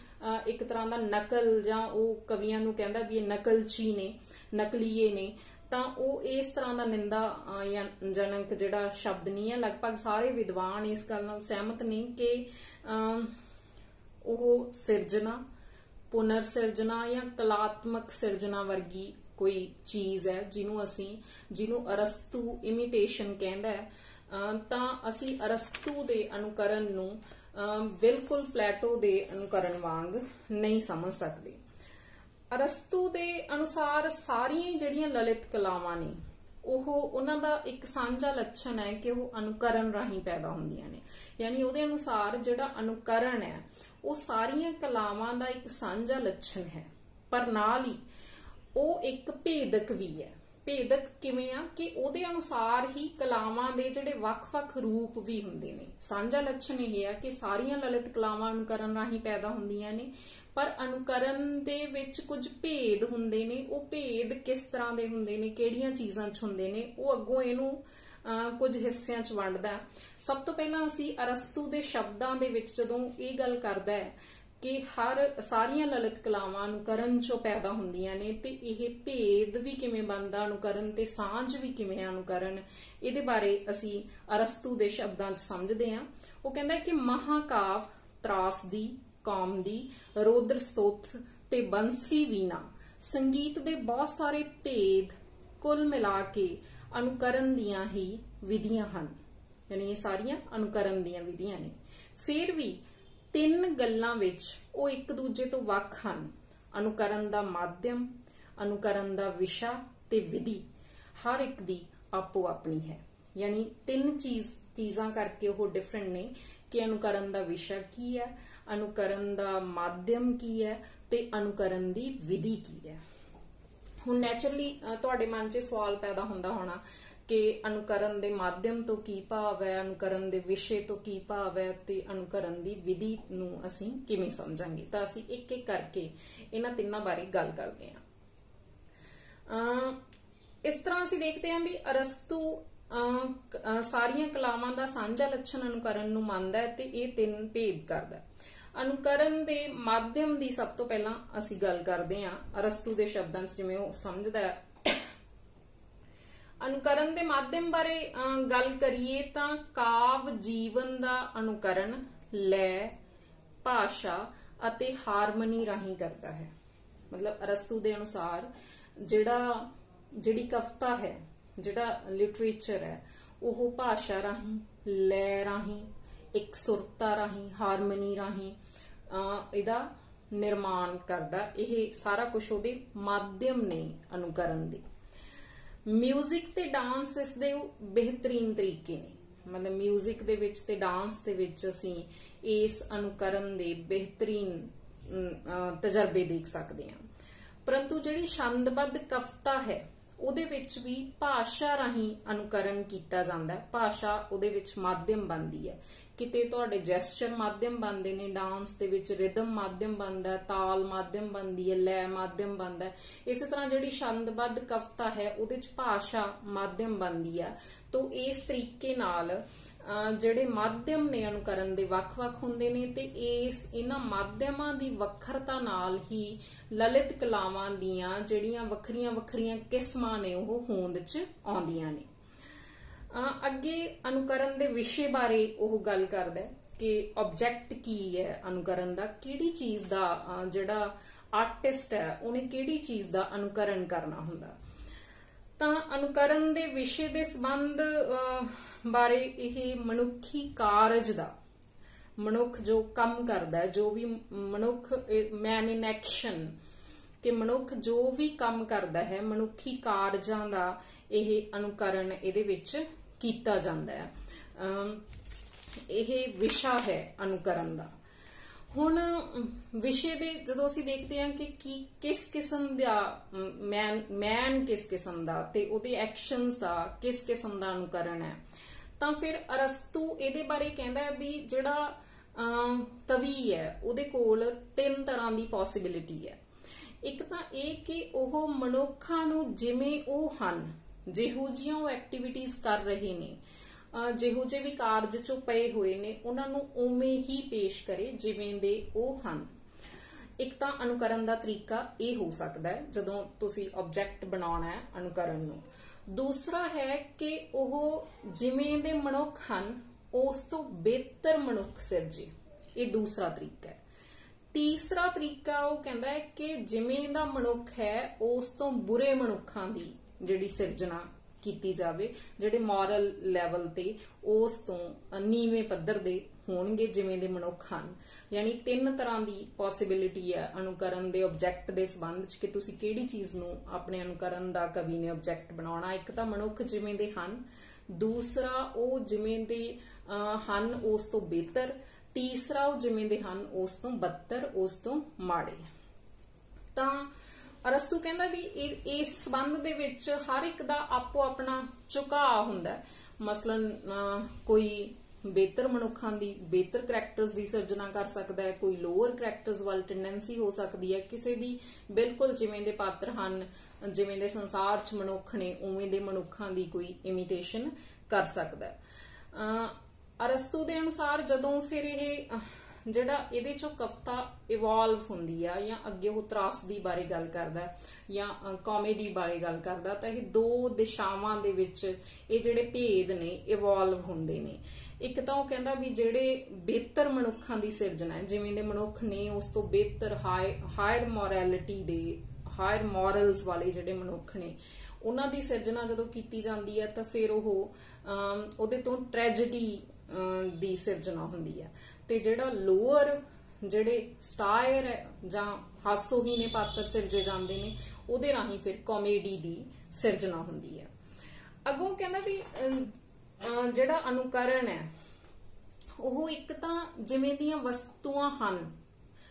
ਇੱਕ ਤਰ੍ਹਾਂ ਦਾ ਨਕਲ, ਜਾਂ ਉਹ ਕਵੀਆਂ ਨੂੰ ਕਹਿੰਦਾ ਵੀ ਇਹ ਨਕਲਚੀ ਨੇ, ਨਕਲੀਏ ਨੇ, ਤਾਂ ਉਹ ਇਸ ਤਰ੍ਹਾਂ ਦਾ ਨਿੰਦਾ ਜਨਕ ਜਿਹੜਾ ਸ਼ਬਦ ਨਹੀਂ ਹੈ। ਲਗਭਗ ਸਾਰੇ ਵਿਦਵਾਨ ਇਸ ਗੱਲ ਨਾਲ ਸਹਿਮਤ ਨੇ ਕਿ ਉਹ ਸਿਰਜਣਾ, ਪੁਨਰ ਸਿਰਜਣਾ ਜਾਂ ਕਲਾਤਮਕ ਸਿਰਜਣਾ ਵਰਗੀ ਕੋਈ ਚੀਜ਼ ਹੈ ਜਿਹਨੂੰ ਅਰਸਤੂ ਇਮੀਟੇਸ਼ਨ ਕਹਿੰਦਾ ਹੈ। ਤਾਂ ਅਸੀਂ ਅਰਸਤੂ ਦੇ ਅਨੁਕਰਨ ਨੂੰ ਬਿਲਕੁਲ ਪਲੇਟੋ ਦੇ ਅਨੁਕਰਨ ਵਾਂਗ ਨਹੀਂ ਸਮਝ ਸਕਦੇ। ਅਰਸਤੂ ਦੇ ਅਨੁਸਾਰ ਸਾਰੀਆਂ ਜਿਹੜੀਆਂ ਲਲਿਤ ਕਲਾਵਾਂ ਨੇ ਉਹਨਾਂ ਦਾ ਇੱਕ ਸਾਂਝਾ ਲੱਛਣ ਹੈ ਕਿ ਉਹ ਅਨੁਕਰਨ ਰਾਹੀਂ ਪੈਦਾ ਹੁੰਦੀਆਂ ਨੇ। ਯਾਨੀ ਉਹਦੇ ਅਨੁਸਾਰ ਜਿਹੜਾ ਅਨੁਕਰਨ ਹੈ ਉਹ ਸਾਰੀਆਂ ਕਲਾਵਾਂ ਦਾ ਇੱਕ ਸਾਂਝਾ ਲੱਛਣ ਹੈ, ਪਰ ਨਾਲ ਹੀ ਉਹ ਇੱਕ ਭੇਦਕ ਵੀ ਹੈ। ਭੇਦਕ ਕਿਵੇਂ ਆ ਕਿ ਉਹਦੇ ਅਨੁਸਾਰ ਹੀ ਕਲਾਵਾਂ ਦੇ ਜਿਹੜੇ ਵੱਖ-ਵੱਖ ਰੂਪ ਵੀ ਹੁੰਦੇ ਨੇ। ਸਾਂਝਾ ਲੱਛਣ ਇਹ ਆ ਕਿ ਸਾਰੀਆਂ ਲਲਿਤ ਕਲਾਵਾਂ ਅਨੁਕਰਨ ਰਾਹੀਂ ਪੈਦਾ ਹੁੰਦੀਆਂ ਨੇ, ਪਰ ਅਨੁਕਰਨ ਦੇ ਵਿੱਚ ਕੁਝ ਭੇਦ ਹੁੰਦੇ ਨੇ। ਉਹ ਭੇਦ ਕਿਸ ਤਰ੍ਹਾਂ ਦੇ ਹੁੰਦੇ ਨੇ, ਕਿਹੜੀਆਂ ਚੀਜ਼ਾਂ 'ਚ ਹੁੰਦੇ ਨੇ, ਉਹ ਅੱਗੋਂ ਇਹਨੂੰ ਕੁਝ ਹਿੱਸਿਆਂ 'ਚ ਵੰਡਦਾ। ਸਭ ਤੋਂ ਪਹਿਲਾਂ ਅਸੀਂ ਅਰਸਤੂ ਦੇ ਸ਼ਬਦਾਂ ਦੇ ਵਿੱਚ ਜਦੋਂ ਇਹ ਗੱਲ ਕਰਦਾ ਹੈ ਕਿ ਸਾਰੀਆਂ ਲਲਿਤ ਕਲਾਵਾਂ ਅਨੁਕਰਨ 'ਚੋਂ ਪੈਦਾ ਹੁੰਦੀਆਂ ਨੇ, ਤੇ ਇਹ ਭੇਦ ਵੀ ਕਿਵੇਂ ਬਣਦਾ ਅਨੁਕਰਨ, ਤੇ ਸਾਂਝ ਵੀ ਕਿਵੇਂ ਅਨੁਕਰਨ, ਇਹਦੇ ਬਾਰੇ ਅਸੀਂ ਅਰਸਤੂ ਦੇ ਸ਼ਬਦਾਂ 'ਚ ਸਮਝਦੇ ਹਾਂ। ਉਹ ਕਹਿੰਦਾ ਕਿ ਮਹਾਕਾਵ, ਤਰਾਸਦੀ, ਕੌਮਦੀ, ਰੌਦਰ ਸਤੋਤਰ ਤੇ ਬੰਸੀ ਵੀਣਾ ਸੰਗੀਤ ਦੇ ਬਹੁਤ ਸਾਰੇ ਭੇਦ ਕੁੱਲ ਮਿਲਾ ਕੇ ਅਨੁਕਰਨ ਦੀਆਂ ਹੀ ਵਿਧੀਆਂ ਹਨ। ਯਾਨੀ ਇਹ ਸਾਰੀਆਂ ਅਨੁਕਰਨ ਦੀਆਂ ਵਿਧੀਆਂ ਨੇ। ਫਿਰ ਵੀ ਤਿੰਨ ਗੱਲਾਂ ਵਿੱਚ ਉਹ ਇੱਕ ਦੂਜੇ ਤੋਂ ਵੱਖ ਹਨ। ਅਨੁਕਰਨ ਦਾ ਮਾਧਿਅਮ, ਅਨੁਕਰਨ ਦਾ ਵਿਸ਼ਾ ਤੇ ਵਿਧੀ ਹਰ ਇੱਕ ਦੀ ਆਪੋ ਆਪਣੀ ਹੈ। ਯਾਨੀ ਤਿੰਨ ਚੀਜ਼ਾਂ ਕਰਕੇ ਉਹ ਡਿਫਰੈਂਟ ਨੇ ਕਿ ਅਨੁਕਰਨ ਦਾ ਵਿਸ਼ਾ ਕੀ ਹੈ, ਅਨੁਕਰਨ ਦਾ ਮਾਧਿਅਮ ਕੀ ਹੈ ਤੇ ਅਨੁਕਰਨ ਦੀ ਵਿਧੀ ਕੀ ਹੈ। ਹੁਣ ਨੈਚੁਰਲੀ ਤੁਹਾਡੇ ਮਨ 'ਚ ਸਵਾਲ ਪੈਦਾ ਹੁੰਦਾ ਹੋਣਾ ਕਿ ਅਨੁਕਰਨ ਦੇ ਮਾਧਿਅਮ ਤੋਂ ਕੀ ਭਾਵ ਹੈ, ਅਨੁਕਰਨ ਦੇ ਵਿਸ਼ੇ ਤੋਂ ਕੀ ਭਾਵ ਹੈ, ਤੇ ਅਨੁਕਰਨ ਦੀ ਵਿਧੀ ਨੂੰ ਅਸੀਂ ਕਿਵੇਂ ਸਮਝਾਂਗੇ। ਤਾਂ ਅਸੀਂ ਇੱਕ ਇੱਕ ਕਰਕੇ ਇਹਨਾਂ ਤਿੰਨਾਂ ਬਾਰੇ ਗੱਲ ਕਰਦੇ ਹਾਂ। ਇਸ ਤਰ੍ਹਾਂ ਅਸੀਂ ਦੇਖਦੇ ਹਾਂ ਵੀ ਅਰਸਤੂ ਸਾਰੀਆਂ ਕਲਾਵਾਂ ਦਾ ਸਾਂਝਾ ਲੱਛਣ ਅਨੁਕਰਨ ਨੂੰ ਮੰਨਦਾ ਹੈ ਤੇ ਇਹ ਤਿੰਨ ਭੇਦ ਕਰਦਾ। ਅਨੁਕਰਨ ਦੇ ਮਾਧਿਅਮ ਦੀ ਸਭ ਤੋਂ ਪਹਿਲਾਂ ਅਸੀਂ ਗੱਲ ਕਰਦੇ ਹਾਂ ਅਰਸਤੂ ਦੇ ਸ਼ਬਦਾਂ 'ਚ, ਜਿਵੇਂ ਉਹ ਸਮਝਦਾ ਹੈ। ਅਨੁਕਰਨ ਦੇ ਮਾਧਿਅਮ ਬਾਰੇ ਗੱਲ ਕਰੀਏ ਤਾਂ ਕਾਵ ਜੀਵਨ ਦਾ ਅਨੁਕਰਨ ਲੈ, ਭਾਸ਼ਾ ਅਤੇ ਹਾਰਮਨੀ ਰਾਹੀਂ ਕਰਦਾ ਹੈ। ਮਤਲਬ ਅਰਸਤੂ ਦੇ ਅਨੁਸਾਰ ਜਿਹੜੀ ਕਵਿਤਾ ਹੈ, ਜਿਹੜਾ ਲਿਟਰੇਚਰ ਹੈ, ਉਹ ਭਾਸ਼ਾ ਰਾਹੀਂ, ਲੈ ਰਾਹੀਂ, ਇਕਸੁਰਤਾ ਰਾਹੀਂ, ਹਾਰਮਨੀ ਰਾਹੀਂ ਇਹਦਾ ਨਿਰਮਾਣ ਕਰਦਾ। ਇਹ ਸਾਰਾ ਕੁਝ ਉਹਦੇ ਮਾਧਿਅਮ ਨੇ ਅਨੁਕਰਨ ਦੇ। ਮਿਊਜ਼ਿਕ ਤੇ ਡਾਂਸ ਇਸ ਦੇ ਬਿਹਤਰੀਨ ਤਰੀਕੇ ਨੇ। ਮਤਲਬ ਮਿਊਜ਼ਿਕ ਦੇ ਵਿੱਚ ਤੇ ਡਾਂਸ ਦੇ ਵਿੱਚ ਅਸੀਂ ਇਸ ਅਨੁਕਰਨ ਦੇ ਬਿਹਤਰੀਨ ਤਜਰਬੇ ਦੇਖ ਸਕਦੇ ਹਾਂ। ਪਰੰਤੂ ਜਿਹੜੀ ਛੰਦਬੱਧ ਕਵਿਤਾ ਹੈ ਉਹਦੇ ਵਿੱਚ ਵੀ ਭਾਸ਼ਾ ਰਾਹੀਂ ਅਨੁਕਰਨ ਕੀਤਾ ਜਾਂਦਾ ਹੈ। ਭਾਸ਼ਾ ਉਹਦੇ ਵਿੱਚ ਮਾਧਿਅਮ ਬਣਦੀ ਹੈ। ਕਿਤੇ ਤੁਹਾਡੇ ਜੈਸਚਰ ਮਾਧਿਅਮ ਬਣਦੇ ਨੇ, ਡਾਂਸ ਦੇ ਵਿੱਚ ਰਿਦਮ ਮਾਧਿਅਮ ਬਣਦਾ, ਤਾਲ ਮਾਧਿਅਮ ਬਣਦੀ ਹੈ, ਲੈ ਮਾਧਿਅਮ ਬਣਦਾ। ਇਸੇ ਤਰ੍ਹਾਂ ਜਿਹੜੀ ਛੰਦਬੱਧ ਕਵਿਤਾ ਹੈ ਉਹਦੇ ਚ ਭਾਸ਼ਾ ਮਾਧਿਅਮ ਬਣਦੀ ਆ। ਤੋਂ ਇਸ ਤਰੀਕੇ ਨਾਲ ਜਿਹੜੇ ਮਾਧਿਅਮ ਨੇ ਅਨੁਕਰਨ ਦੇ ਵੱਖ-ਵੱਖ ਹੁੰਦੇ ਨੇ ਤੇ ਇਹਨਾਂ ਮਾਧਿਅਮਾਂ ਦੀ ਵੱਖਰਤਾ ਨਾਲ ਹੀ ਲਲਿਤ ਕਲਾਵਾਂ ਦੀਆਂ ਜਿਹੜੀਆਂ ਵੱਖਰੀਆਂ ਕਿਸਮਾਂ ਨੇ ਉਹ ਹੋਂਦ 'ਚ ਆਉਂਦੀਆਂ ਨੇ। ਅੱਗੇ ਅਨੁਕਰਨ ਦੇ ਵਿਸ਼ੇ ਬਾਰੇ ਉਹ ਗੱਲ ਕਰਦਾ ਹੈ ਕਿ ਆਬਜੈਕਟ ਕੀ ਹੈ ਅਨੁਕਰਨ ਦਾ, ਕਿਹੜੀ ਚੀਜ਼ ਦਾ ਜਿਹੜਾ ਆਰਟਿਸਟ ਹੈ ਉਹਨੇ ਕਿਹੜੀ ਚੀਜ਼ ਦਾ ਅਨੁਕਰਨ ਕਰਨਾ ਹੁੰਦਾ। ਤਾਂ ਅਨੁਕਰਨ ਦੇ ਵਿਸ਼ੇ ਦੇ ਸੰਬੰਧ ਬਾਰੇ ਇਹ ਮਨੁੱਖੀ ਕਾਰਜ ਦਾ, ਮਨੁੱਖ ਜੋ ਕੰਮ ਕਰਦਾ, ਜੋ ਵੀ ਮਨੁੱਖ ਮੈਨ ਇਨ ਐਕਸ਼ਨ, ਕਿ ਮਨੁੱਖ ਜੋ ਵੀ ਕੰਮ ਕਰਦਾ ਹੈ ਮਨੁੱਖੀ ਕਾਰਜਾਂ ਦਾ ਇਹ ਅਨੁਕਰਨ ਇਹਦੇ ਵਿੱਚ ਕੀਤਾ ਜਾਂਦਾ ਹੈ। ਇਹ ਵਿਸ਼ਾ ਹੈ ਅਨੁਕਰਨ ਦਾ। ਹੁਣ ਵਿਸ਼ੇ ਦੇ ਜਦੋਂ ਅਸੀਂ ਦੇਖਦੇ ਹਾਂ ਕਿ ਕਿਸ ਕਿਸਮ ਦਾ ਮੈਨ ਕਿਸ ਕਿਸਮ ਦਾ ਤੇ ਉਹਦੇ ਐਕਸ਼ਨਸ ਦਾ ਕਿਸ ਕਿਸਮ ਦਾ ਅਨੁਕਰਨ ਹੈ, ਤਾਂ ਫਿਰ ਅਰਸਤੂ ਇਹਦੇ ਬਾਰੇ ਕਹਿੰਦਾ ਹੈ ਵੀ ਜਿਹੜਾ ਕਵੀ ਹੈ ਉਹਦੇ ਕੋਲ ਤਿੰਨ ਤਰ੍ਹਾਂ ਦੀ ਪੋਸੀਬਿਲਿਟੀ ਹੈ। ਇੱਕ ਤਾਂ ਇਹ ਕਿ ਉਹ ਮਨੁੱਖਾਂ ਨੂੰ ਜਿਵੇਂ ਉਹ ਹਨ, ਜਿਹੋ ਜਿਹੀਆਂ ਉਹ ਐਕਟੀਵਿਟੀਜ਼ ਕਰ ਰਹੇ ਨੇ, ਜਿਹੋ ਜਿਹੇ ਵੀ ਕਾਰਜ ਚੋਂ ਪਏ ਹੋਏ ਨੇ ਉਹਨਾਂ ਨੂੰ ਉਵੇਂ ਹੀ ਪੇਸ਼ ਕਰੇ ਜਿਵੇਂ ਦੇ ਉਹ ਹਨ। ਇੱਕ ਤਾਂ ਅਨੁਕਰਨ ਦਾ ਤਰੀਕਾ ਇਹ ਹੋ ਸਕਦਾ ਹੈ ਜਦੋਂ ਤੁਸੀਂ ਆਬਜੈਕਟ ਬਣਾਉਣਾ ਹੈ ਅਨੁਕਰਨ ਨੂੰ। ਦੂਸਰਾ ਹੈ ਕਿ ਉਹ ਜਿਵੇਂ ਦੇ ਮਨੁੱਖ ਹਨ ਉਸ ਤੋਂ ਬਿਹਤਰ ਮਨੁੱਖ ਸਿਰਜੇ, ਇਹ ਦੂਸਰਾ ਤਰੀਕਾ ਹੈ। ਤੀਸਰਾ ਤਰੀਕਾ ਉਹ ਕਹਿੰਦਾ ਹੈ ਕਿ ਜਿਵੇਂ ਦਾ ਮਨੁੱਖ ਹੈ ਉਸ ਤੋਂ ਬੁਰੇ ਮਨੁੱਖਾਂ ਦੀ ਜਿਹੜੀ ਸਿਰਜਣਾ ਕੀਤੀ ਜਾਵੇ ਜਿਹੜੇ ਮੋਰਲ ਲੈਵਲ ਤੇ ਉਸ ਤੋਂ ਨੀਵੇਂ ਪੱਧਰ ਦੇ ਹੋਣਗੇ ਜਿਵੇਂ ਦੇ ਮਨੁੱਖ ਹਨ। ਯਾਨੀ 3 ਤਰ੍ਹਾਂ ਦੀ ਪੋਸੀਬਿਲਿਟੀ ਹੈ ਅਨੁਕਰਨ ਦੇ ਆਬਜੈਕਟ ਦੇ ਸੰਬੰਧ ਚ ਕਿ ਤੁਸੀਂ ਕਿਹੜੀ ਚੀਜ਼ ਨੂੰ ਆਪਣੇ ਅਨੁਕਰਨ ਦਾ ਕਵੀ ਨੇ ਆਬਜੈਕਟ ਬਣਾਉਣਾ। ਇੱਕ ਤਾਂ ਮਨੁੱਖ ਜਿਵੇਂ ਦੇ ਹਨ, ਦੂਸਰਾ ਉਹ ਜਿਵੇਂ ਦੇ ਹਨ ਉਸ ਤੋਂ ਬਿਹਤਰ, ਤੀਸਰਾ ਉਹ ਜਿਵੇਂ ਦੇ ਹਨ ਉਸ ਤੋਂ ਬਦਤਰ, ਉਸ ਤੋਂ ਮਾੜੇ। ਤਾਂ ਅਰਸਤੂ ਕਹਿੰਦਾ ਵੀ ਇਸ ਸੰਬੰਧ ਦੇ ਵਿੱਚ ਹਰ ਇੱਕ ਦਾ ਆਪੋ ਆਪਣਾ ਝੁਕਾਅ ਹੁੰਦਾ। ਮਸਲਨ ਕੋਈ ਬਿਹਤਰ ਮਨੁੱਖਾਂ ਦੀ ਬਿਹਤਰ ਕਰੈਕਟਰਸ ਦੀ ਸਿਰਜਣਾ ਕਰ ਸਕਦਾ ਹੈ, ਕੋਈ ਲੋਅਰ ਕਰੈਕਟਰਸ ਵੱਲ ਟੈਂਡੈਂਸੀ ਹੋ ਸਕਦੀ ਹੈ, ਕਿਸੇ ਦੀ ਬਿਲਕੁਲ ਜਿਵੇਂ ਦੇ ਪਾਤਰ ਹਨ, ਜਿਵੇਂ ਦੇ ਸੰਸਾਰ 'ਚ ਮਨੁੱਖ ਨੇ ਉਵੇਂ ਦੇ ਮਨੁੱਖਾਂ ਦੀ ਕੋਈ ਇਮੀਟੇਸ਼ਨ ਕਰ ਸਕਦਾ ਹੈ। ਅਰਸਤੂ ਦੇ ਅਨੁਸਾਰ ਜਦੋਂ ਫਿਰ ਇਹ ਜਿਹੜਾ ਇਹਦੇ ਚੋਂ ਕਵਿਤਾ ਇਵੋਲਵ ਹੁੰਦੀ ਆ ਜਾਂ ਅੱਗੇ ਉਹ ਤਰਾਸਦੀ ਬਾਰੇ ਗੱਲ ਕਰਦਾ ਜਾਂ ਕਾਮੇਡੀ ਬਾਰੇ ਗੱਲ ਕਰਦਾ, ਤਾਂ ਇਹ 2 ਦਿਸ਼ਾਵਾਂ ਦੇ ਵਿੱਚ ਇਹ ਜਿਹੜੇ ਭੇਦ ਨੇ ਇਵੋਲਵ ਹੁੰਦੇ ਨੇ। ਇੱਕ ਤਾਂ ਉਹ ਕਹਿੰਦਾ ਵੀ ਜਿਹੜੇ ਬਿਹਤਰ ਮਨੁੱਖਾਂ ਦੀ ਸਿਰਜਣਾ ਹੈ, ਜਿਵੇਂ ਦੇ ਮਨੁੱਖ ਨੇ ਉਸ ਤੋਂ ਬਿਹਤਰ ਹਾਇਰ ਮੋਰੈਲਿਟੀ ਦੇ, ਹਾਇਰ ਮੋਰਲਸ ਵਾਲੇ ਜਿਹੜੇ ਮਨੁੱਖ ਨੇ ਉਹਨਾਂ ਦੀ ਸਿਰਜਣਾ ਜਦੋਂ ਕੀਤੀ ਜਾਂਦੀ ਹੈ ਤਾਂ ਫਿਰ ਉਹਦੇ ਤੋਂ ਟ੍ਰੈਜੇਡੀ ਦੀ ਸਿਰਜਣਾ ਹੁੰਦੀ ਹੈ। ਤੇ ਜਿਹੜਾ ਲੋਅਰ ਜਿਹੜੇ ਸਟਾਇਰ ਜਾਂ ਹਾਸੋਹੀਣੇ ਪਾਤਰ ਸਿਰਜੇ ਜਾਂਦੇ ਨੇ ਉਹਦੇ ਰਾਹੀਂ ਫਿਰ ਕਾਮੇਡੀ ਦੀ ਸਿਰਜਣਾ ਹੁੰਦੀ ਹੈ। ਅੱਗੋਂ ਕਹਿੰਦਾ ਵੀ ਜਿਹੜਾ ਅਨੁਕਰਨ ਹੈ ਉਹ ਇੱਕ ਤਾਂ ਜਿਵੇਂ ਦੀਆਂ ਵਸਤੂਆਂ ਹਨ,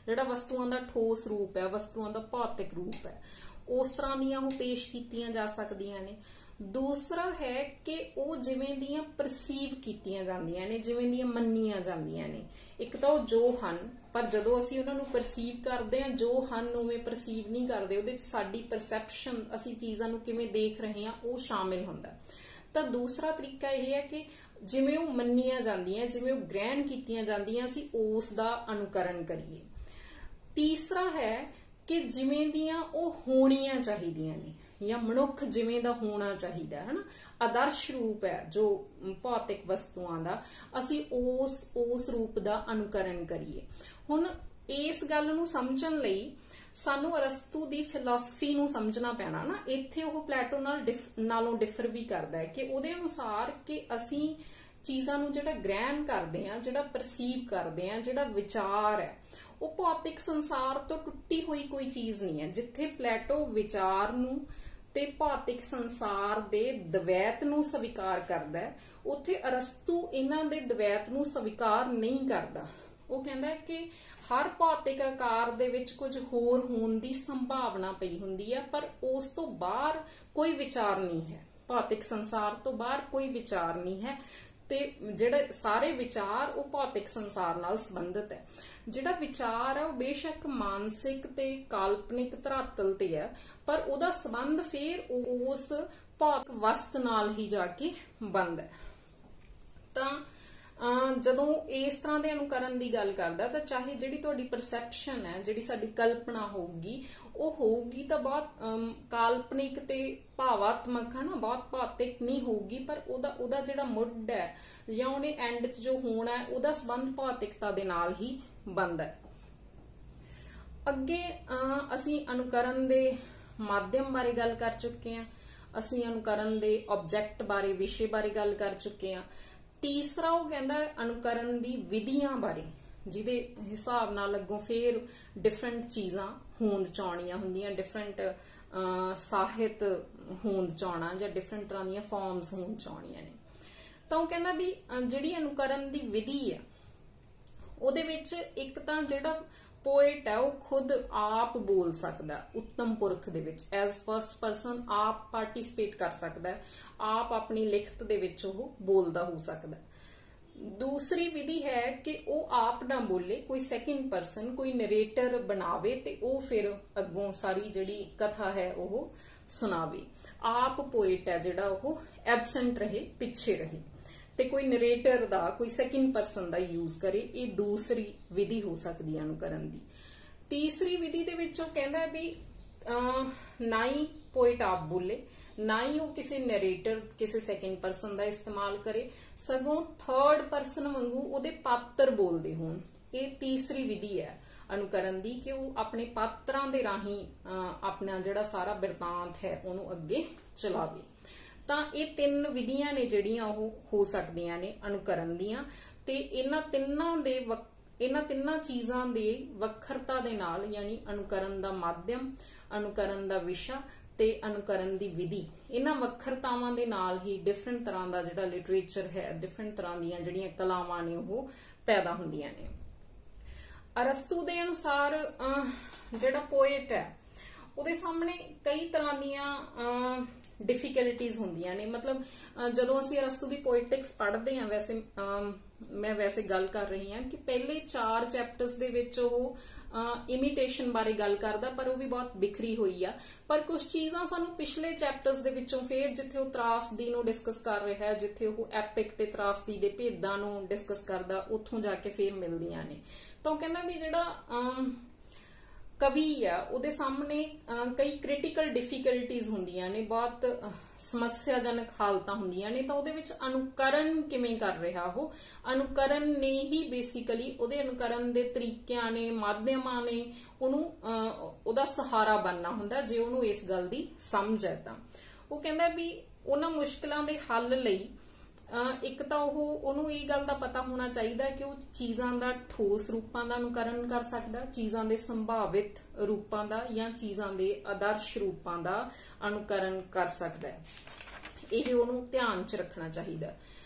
ਜਿਹੜਾ ਵਸਤੂਆਂ ਦਾ ਠੋਸ ਰੂਪ ਹੈ, ਵਸਤੂਆਂ ਦਾ ਭੌਤਿਕ ਰੂਪ ਹੈ, ਉਸ ਤਰ੍ਹਾਂ ਦੀਆਂ ਉਹ ਪੇਸ਼ ਕੀਤੀਆਂ ਜਾ ਸਕਦੀਆਂ ਨੇ। ਦੂਸਰਾ ਹੈ ਕਿ ਉਹ ਜਿਵੇਂ ਦੀਆਂ ਪਰਸੀਵ ਕੀਤੀਆਂ ਜਾਂਦੀਆਂ ਨੇ, ਜਿਵੇਂ ਦੀਆਂ ਮੰਨੀਆਂ ਜਾਂਦੀਆਂ ਨੇ। ਇੱਕ ਤਾਂ ਉਹ ਜੋ ਹਨ, ਪਰ ਜਦੋਂ ਅਸੀਂ ਉਹਨਾਂ ਨੂੰ ਪਰਸੀਵ ਕਰਦੇ ਹਾਂ ਜੋ ਹਨ ਉਵੇਂ ਪਰਸੀਵ ਨਹੀਂ ਕਰਦੇ, ਉਹਦੇ 'ਚ ਸਾਡੀ ਪਰਸੈਪਸ਼ਨ, ਅਸੀਂ ਚੀਜ਼ਾਂ ਨੂੰ ਕਿਵੇਂ ਦੇਖ ਰਹੇ ਹਾਂ ਉਹ ਸ਼ਾਮਿਲ ਹੁੰਦਾ। ਤਾਂ ਦੂਸਰਾ ਤਰੀਕਾ ਇਹ ਹੈ ਕਿ ਜਿਵੇਂ ਉਹ ਮੰਨੀਆਂ ਜਾਂਦੀਆਂ, ਜਿਵੇਂ ਉਹ ਗ੍ਰਹਿਣ ਕੀਤੀਆਂ ਜਾਂਦੀਆਂ, ਅਸੀਂ ਉਸ ਦਾ ਅਨੁਕਰਨ ਕਰੀਏ। ਤੀਸਰਾ ਹੈ ਕਿ ਜਿਵੇਂ ਦੀਆਂ ਉਹ ਹੋਣੀਆਂ ਚਾਹੀਦੀਆਂ ਨੇ ਜਾਂ ਮਨੁੱਖ ਜਿਵੇਂ ਦਾ ਹੋਣਾ ਚਾਹੀਦਾ ਹੈ ਨਾ, ਆਦਰਸ਼ ਰੂਪ ਹੈ ਜੋ ਭੌਤਿਕ ਵਸਤੂਆਂ ਦਾ, ਅਸੀਂ ਉਸ ਰੂਪ ਦਾ ਅਨੁਕਰਨ ਕਰੀਏ। ਹੁਣ ਇਸ ਗੱਲ ਨੂੰ ਸਮਝਣ ਲਈ ਸਾਨੂੰ ਅਰਸਤੂ ਦੀ ਫਿਲਾਸਫੀ ਨੂੰ ਸਮਝਣਾ ਪੈਣਾ ਨਾ। ਇੱਥੇ ਉਹ ਪਲੈਟੋ ਨਾਲੋਂ ਡਿਫਰ ਵੀ ਕਰਦਾ ਹੈ ਕਿ ਉਹਦੇ ਅਨੁਸਾਰ ਕਿ ਅਸੀਂ ਚੀਜ਼ਾਂ ਨੂੰ ਜਿਹੜਾ ਗ੍ਰਹਿਣ ਕਰਦੇ ਹਾਂ, ਜਿਹੜਾ ਪਰਸੀਵ ਕਰਦੇ ਹਾਂ, ਜਿਹੜਾ ਵਿਚਾਰ ਹੈ, ਉਹ ਭੌਤਿਕ ਸੰਸਾਰ ਤੋਂ ਟੁੱਟੀ ਹੋਈ ਕੋਈ ਚੀਜ਼ ਨਹੀਂ ਹੈ। ਜਿੱਥੇ ਪਲੈਟੋ ਵਿਚਾਰ ਨੂੰ ਤੇ ਭੌਤਿਕ ਸੰਸਾਰ ਦੇ ਦਵੈਤ ਨੂੰ ਸਵੀਕਾਰ ਕਰਦਾ ਹੈ, ਉੱਥੇ ਅਰਸਤੂ ਇਹਨਾਂ ਦੇ ਦਵੈਤ ਨੂੰ ਸਵੀਕਾਰ ਨਹੀਂ ਕਰਦਾ। ਉਹ ਕਹਿੰਦਾ ਕਿ ਹਰ ਭੌਤਿਕ ਆਕਾਰ ਦੇ ਵਿੱਚ ਕੁਝ ਹੋਰ ਹੋਣ ਦੀ ਸੰਭਾਵਨਾ ਪਈ ਹੁੰਦੀ ਹੈ, ਪਰ ਉਸ ਤੋਂ ਬਾਹਰ ਕੋਈ ਵਿਚਾਰ ਨਹੀਂ ਹੈ। ਭੌਤਿਕ ਸੰਸਾਰ ਤੋਂ ਬਾਹਰ ਕੋਈ ਵਿਚਾਰ ਨਹੀਂ ਹੈ ਤੇ ਜਿਹੜੇ ਸਾਰੇ ਵਿਚਾਰ ਉਹ ਭੌਤਿਕ ਸੰਸਾਰ ਨਾਲ ਸੰਬੰਧਿਤ ਹੈ। ਜਿਹੜਾ ਵਿਚਾਰ ਹੈ ਉਹ ਬੇਸ਼ੱਕ ਮਾਨਸਿਕ ਤੇ ਕਾਲਪਨਿਕ ਧਰਾਤਲ ਤੇ ਹੈ, ਪਰ ਉਹਦਾ ਸੰਬੰਧ ਫਿਰ ਉਸ ਭੌਤਿਕ ਵਸਤ ਨਾਲ ਹੀ ਜਾ ਕੇ ਬਣਦਾ ਹੈ। ਤਾਂ ਜਦੋਂ ਇਸ ਤਰ੍ਹਾਂ ਦੇ ਅਨੁਕਰਨ ਦੀ ਗੱਲ ਕਰਦਾ ਤਾਂ ਚਾਹੇ ਜਿਹੜੀ ਤੁਹਾਡੀ ਪਰਸੈਪਸ਼ਨ ਹੈ, ਜਿਹੜੀ ਸਾਡੀ ਕਲਪਨਾ ਹੋਊਗੀ, ਉਹ ਹੋਊਗੀ ਤਾਂ ਬਹੁਤ ਕਾਲਪਨਿਕ ਤੇ ਭਾਵਾਤਮਕ ਹੈ ਨਾ, ਬਹੁਤ ਭੌਤਿਕ ਨਹੀਂ ਹੋਊਗੀ, ਪਰ ਉਹਦਾ ਜਿਹੜਾ ਮੁੱਢ ਹੈ ਜਾਂ ਉਹਨੇ ਐਂਡ 'ਚ ਜੋ ਹੋਣਾ ਹੈ ਉਹਦਾ ਸੰਬੰਧ ਭੌਤਿਕਤਾ ਦੇ ਨਾਲ ਹੀ ਬਣਦਾ ਹੈ। ਅੱਗੇ ਅਸੀਂ ਅਨੁਕਰਨ ਦੇ ਮਾਧਿਅਮ ਬਾਰੇ ਗੱਲ ਕਰ ਚੁੱਕੇ ਹਾਂ, ਅਸੀਂ ਅਨੁਕਰਨ ਦੇ ਆਬਜੈਕਟ ਬਾਰੇ, ਵਿਸ਼ੇ ਬਾਰੇ ਗੱਲ ਕਰ ਚੁੱਕੇ ਹਾਂ। ਤੀਸਰਾ ਉਹ ਕਹਿੰਦਾ ਅਨੁਕਰਨ ਦੀ ਵਿਧੀਆਂ ਬਾਰੇ, ਜਿਹਦੇ ਹਿਸਾਬ ਨਾਲ ਅੱਗੋਂ ਫੇਰ ਡਿਫਰੈਂਟ ਚੀਜ਼ਾਂ ਹੋਂਦ ਚ ਆਉਣੀਆਂ ਹੁੰਦੀਆਂ, ਡਿਫਰੈਂਟ ਸਾਹਿਤ ਹੋਂਦ ਚ ਆਉਣਾ ਜਾਂ ਡਿਫਰੈਂਟ ਤਰ੍ਹਾਂ ਦੀਆਂ ਫਾਰਮਸ ਹੋਂਦ ਚ ਆਉਣੀਆਂ ਨੇ। ਤਾਂ ਉਹ ਕਹਿੰਦਾ ਵੀ ਜਿਹੜੀ ਅਨੁਕਰਨ ਦੀ ਵਿਧੀ ਆ ਉਹਦੇ ਵਿੱਚ ਇੱਕ ਤਾਂ ਜਿਹੜਾ ਪੋਇਟ ਹੈ ਉਹ ਖੁਦ ਆਪ ਬੋਲ ਸਕਦਾ, ਉੱਤਮ ਪੁਰਖ ਦੇ ਵਿੱਚ ਐਜ਼ ਫਰਸਟ ਪਰਸਨ ਆਪ ਪਾਰਟਿਸਿਪੇਟ ਕਰ ਸਕਦਾ, ਆਪ ਆਪਣੀ ਲਿਖਤ ਦੇ ਵਿੱਚ ਉਹ ਬੋਲਦਾ ਹੋ ਸਕਦਾ। ਦੂਸਰੀ ਵਿਧੀ ਹੈ ਕਿ ਉਹ ਆਪ ਨਾ ਬੋਲੇ, ਕੋਈ ਸੈਕਿੰਡ ਪਰਸਨ, ਕੋਈ ਨਰੇਟਰ ਬਣਾਵੇ ਤੇ ਉਹ ਫਿਰ ਅੱਗੋਂ ਸਾਰੀ ਜਿਹੜੀ ਕਥਾ ਹੈ ਉਹ ਸੁਣਾਵੇ। ਆਪ ਪੋਇਟ ਹੈ ਜਿਹੜਾ ਉਹ ਐਬਸੈਂਟ ਰਹੇ, ਪਿੱਛੇ ਰਹੇ, ਤੇ ਕੋਈ ਨਰੇਟਰ ਦਾ, ਕੋਈ ਸੈਕਿੰਡ ਪਰਸਨ ਦਾ ਯੂਜ਼ ਕਰੇ। ਇਹ ਦੂਸਰੀ ਵਿਧੀ ਹੋ ਸਕਦੀ ਹੈ ਅਨੁਕਰਨ ਦੀ। ਤੀਸਰੀ ਵਿਧੀ ਦੇ ਵਿੱਚ ਉਹ ਕਹਿੰਦਾ ਵੀ ਨਾ ਹੀ ਪੋਇਟ ਆਪ ਬੋਲੇ, ਨਾ ਹੀ ਉਹ ਕਿਸੇ ਨਰੇਟਰ, ਕਿਸੇ ਸੈਕਿੰਡ ਪਰਸਨ ਦਾ ਇਸਤੇਮਾਲ ਕਰੇ, ਸਗੋਂ ਥਰਡ ਪਰਸਨ ਵਾਂਗੂ ਉਹਦੇ ਪਾਤਰ ਬੋਲਦੇ ਹੋਣ। ਇਹ ਤੀਸਰੀ ਵਿਧੀ ਹੈ ਅਨੁਕਰਨ ਦੀ ਕਿ ਉਹ ਆਪਣੇ ਪਾਤਰਾਂ ਦੇ ਰਾਹੀਂ ਆਪਣਾ ਜਿਹੜਾ ਸਾਰਾ ਬਿਰਤਾਂਤ ਹੈ ਉਹਨੂੰ ਅੱਗੇ ਚਲਾਵੇ। ਤਾਂ ਇਹ 3 ਵਿਧੀਆਂ ਨੇ ਜਿਹੜੀਆਂ ਉਹ ਹੋ ਸਕਦੀਆਂ ਨੇ ਅਨੁਕਰਨ ਦੀਆਂ, ਤੇ ਇਹਨਾਂ ਤਿੰਨਾਂ ਚੀਜ਼ਾਂ ਦੇ ਵੱਖਰਤਾ ਦੇ ਨਾਲ, ਯਾਨੀ ਅਨੁਕਰਨ ਦਾ ਮਾਧਿਅਮ, ਅਨੁਕਰਨ ਦਾ ਵਿਸ਼ਾ ਤੇ ਅਨੁਕਰਨ ਦੀ ਵਿਧੀ, ਇਹਨਾਂ ਵੱਖਰਤਾਵਾਂ ਦੇ ਨਾਲ ਹੀ ਡਿਫਰੈਂਟ ਤਰ੍ਹਾਂ ਦਾ ਜਿਹੜਾ ਲਿਟਰੇਚਰ ਹੈ, ਡਿਫਰੈਂਟ ਤਰ੍ਹਾਂ ਦੀਆਂ ਜਿਹੜੀਆਂ ਕਲਾਵਾਂ ਨੇ ਉਹ ਪੈਦਾ ਹੁੰਦੀਆਂ ਨੇ। ਅਰਸਤੂ ਦੇ ਅਨੁਸਾਰ ਜਿਹੜਾ ਪੋਇਟ ਹੈ ਉਹਦੇ ਸਾਹਮਣੇ ਕਈ ਤਰ੍ਹਾਂ ਦੀਆਂ ਡਿਫਿਕਲਟੀਜ਼ ਹੁੰਦੀਆਂ ਨੇ। ਮਤਲਬ ਜਦੋਂ ਅਸੀਂ ਅਰਸਤੂ ਦੀ ਪੋਇਟਿਕਸ ਪੜ੍ਹਦੇ ਹਾਂ, ਮੈਂ ਵੈਸੇ ਗੱਲ ਕਰ ਰਹੀ ਹਾਂ ਕਿ ਪਹਿਲੇ 4 ਚੈਪਟਰਸ ਦੇ ਵਿੱਚ ਉਹ ਇਮੀਟੇਸ਼ਨ ਬਾਰੇ ਗੱਲ ਕਰਦਾ, ਪਰ ਉਹ ਵੀ ਬਹੁਤ ਬਿਖਰੀ ਹੋਈ ਆ। ਪਰ ਕੁਝ ਚੀਜ਼ਾਂ ਸਾਨੂੰ ਪਿਛਲੇ ਚੈਪਟਰਸ ਦੇ ਵਿੱਚੋਂ ਫੇਰ, ਜਿੱਥੇ ਉਹ ਤਰਾਸਦੀ ਨੂੰ ਡਿਸਕਸ ਕਰ ਰਿਹਾ ਹੈ, ਜਿੱਥੇ ਉਹ ਐਪਿਕ ਤੇ ਤਰਾਸਦੀ ਦੇ ਭੇਦਾਂ ਨੂੰ ਡਿਸਕਸ ਕਰਦਾ, ਉੱਥੋਂ ਜਾ ਕੇ ਫੇਰ ਮਿਲਦੀਆਂ ਨੇ। ਤਾਂ ਉਹ ਕਹਿੰਦਾ ਵੀ ਜਿਹੜਾ ਕਵੀ ਆ ਉਹਦੇ ਸਾਹਮਣੇ ਕਈ ਕ੍ਰਿਟੀਕਲ ਡਿਫਿਕਲਟੀਜ਼ ਹੁੰਦੀਆਂ ਨੇ, ਬਹੁਤ ਸਮੱਸਿਆਜਨਕ ਹਾਲਤਾਂ ਹੁੰਦੀਆਂ ਨੇ। ਤਾਂ ਉਹਦੇ ਵਿੱਚ ਅਨੁਕਰਨ ਕਿਵੇਂ ਕਰ ਰਿਹਾ, ਉਹ ਅਨੁਕਰਨ ਨੇ ਹੀ ਬੇਸਿਕਲੀ, ਉਹਦੇ ਅਨੁਕਰਨ ਦੇ ਤਰੀਕਿਆਂ ਨੇ, ਮਾਧਿਅਮਾਂ ਨੇ ਉਹਨੂੰ ਉਹਦਾ ਸਹਾਰਾ ਬਣਨਾ ਹੁੰਦਾ, ਜੇ ਉਹਨੂੰ ਇਸ ਗੱਲ ਦੀ ਸਮਝ ਹੈ ਤਾਂ। ਉਹ ਕਹਿੰਦਾ ਵੀ ਉਹਨਾਂ ਮੁਸ਼ਕਲਾਂ ਦੇ ਹੱਲ ਲਈ ਇੱਕ ਤਾਂ ਉਹਨੂੰ ਇਹ ਗੱਲ ਦਾ ਪਤਾ ਹੋਣਾ ਚਾਹੀਦਾ ਕਿ ਉਹ ਚੀਜ਼ਾਂ ਦਾ ਠੋਸ ਰੂਪਾਂ ਦਾ ਅਨੁਕਰਨ ਕਰ ਸਕਦਾ, ਚੀਜ਼ਾਂ ਦੇ ਸੰਭਾਵਿਤ ਰੂਪਾਂ ਦਾ ਜਾਂ ਚੀਜ਼ਾਂ ਦੇ ਆਦਰਸ਼ ਰੂਪਾਂ ਦਾ ਅਨੁਕਰਨ ਕਰ ਸਕਦਾ ਹੈ। ਇਹ ਉਹਨੂੰ ਧਿਆਨ 'ਚ ਰੱਖਣਾ ਚਾਹੀਦਾ।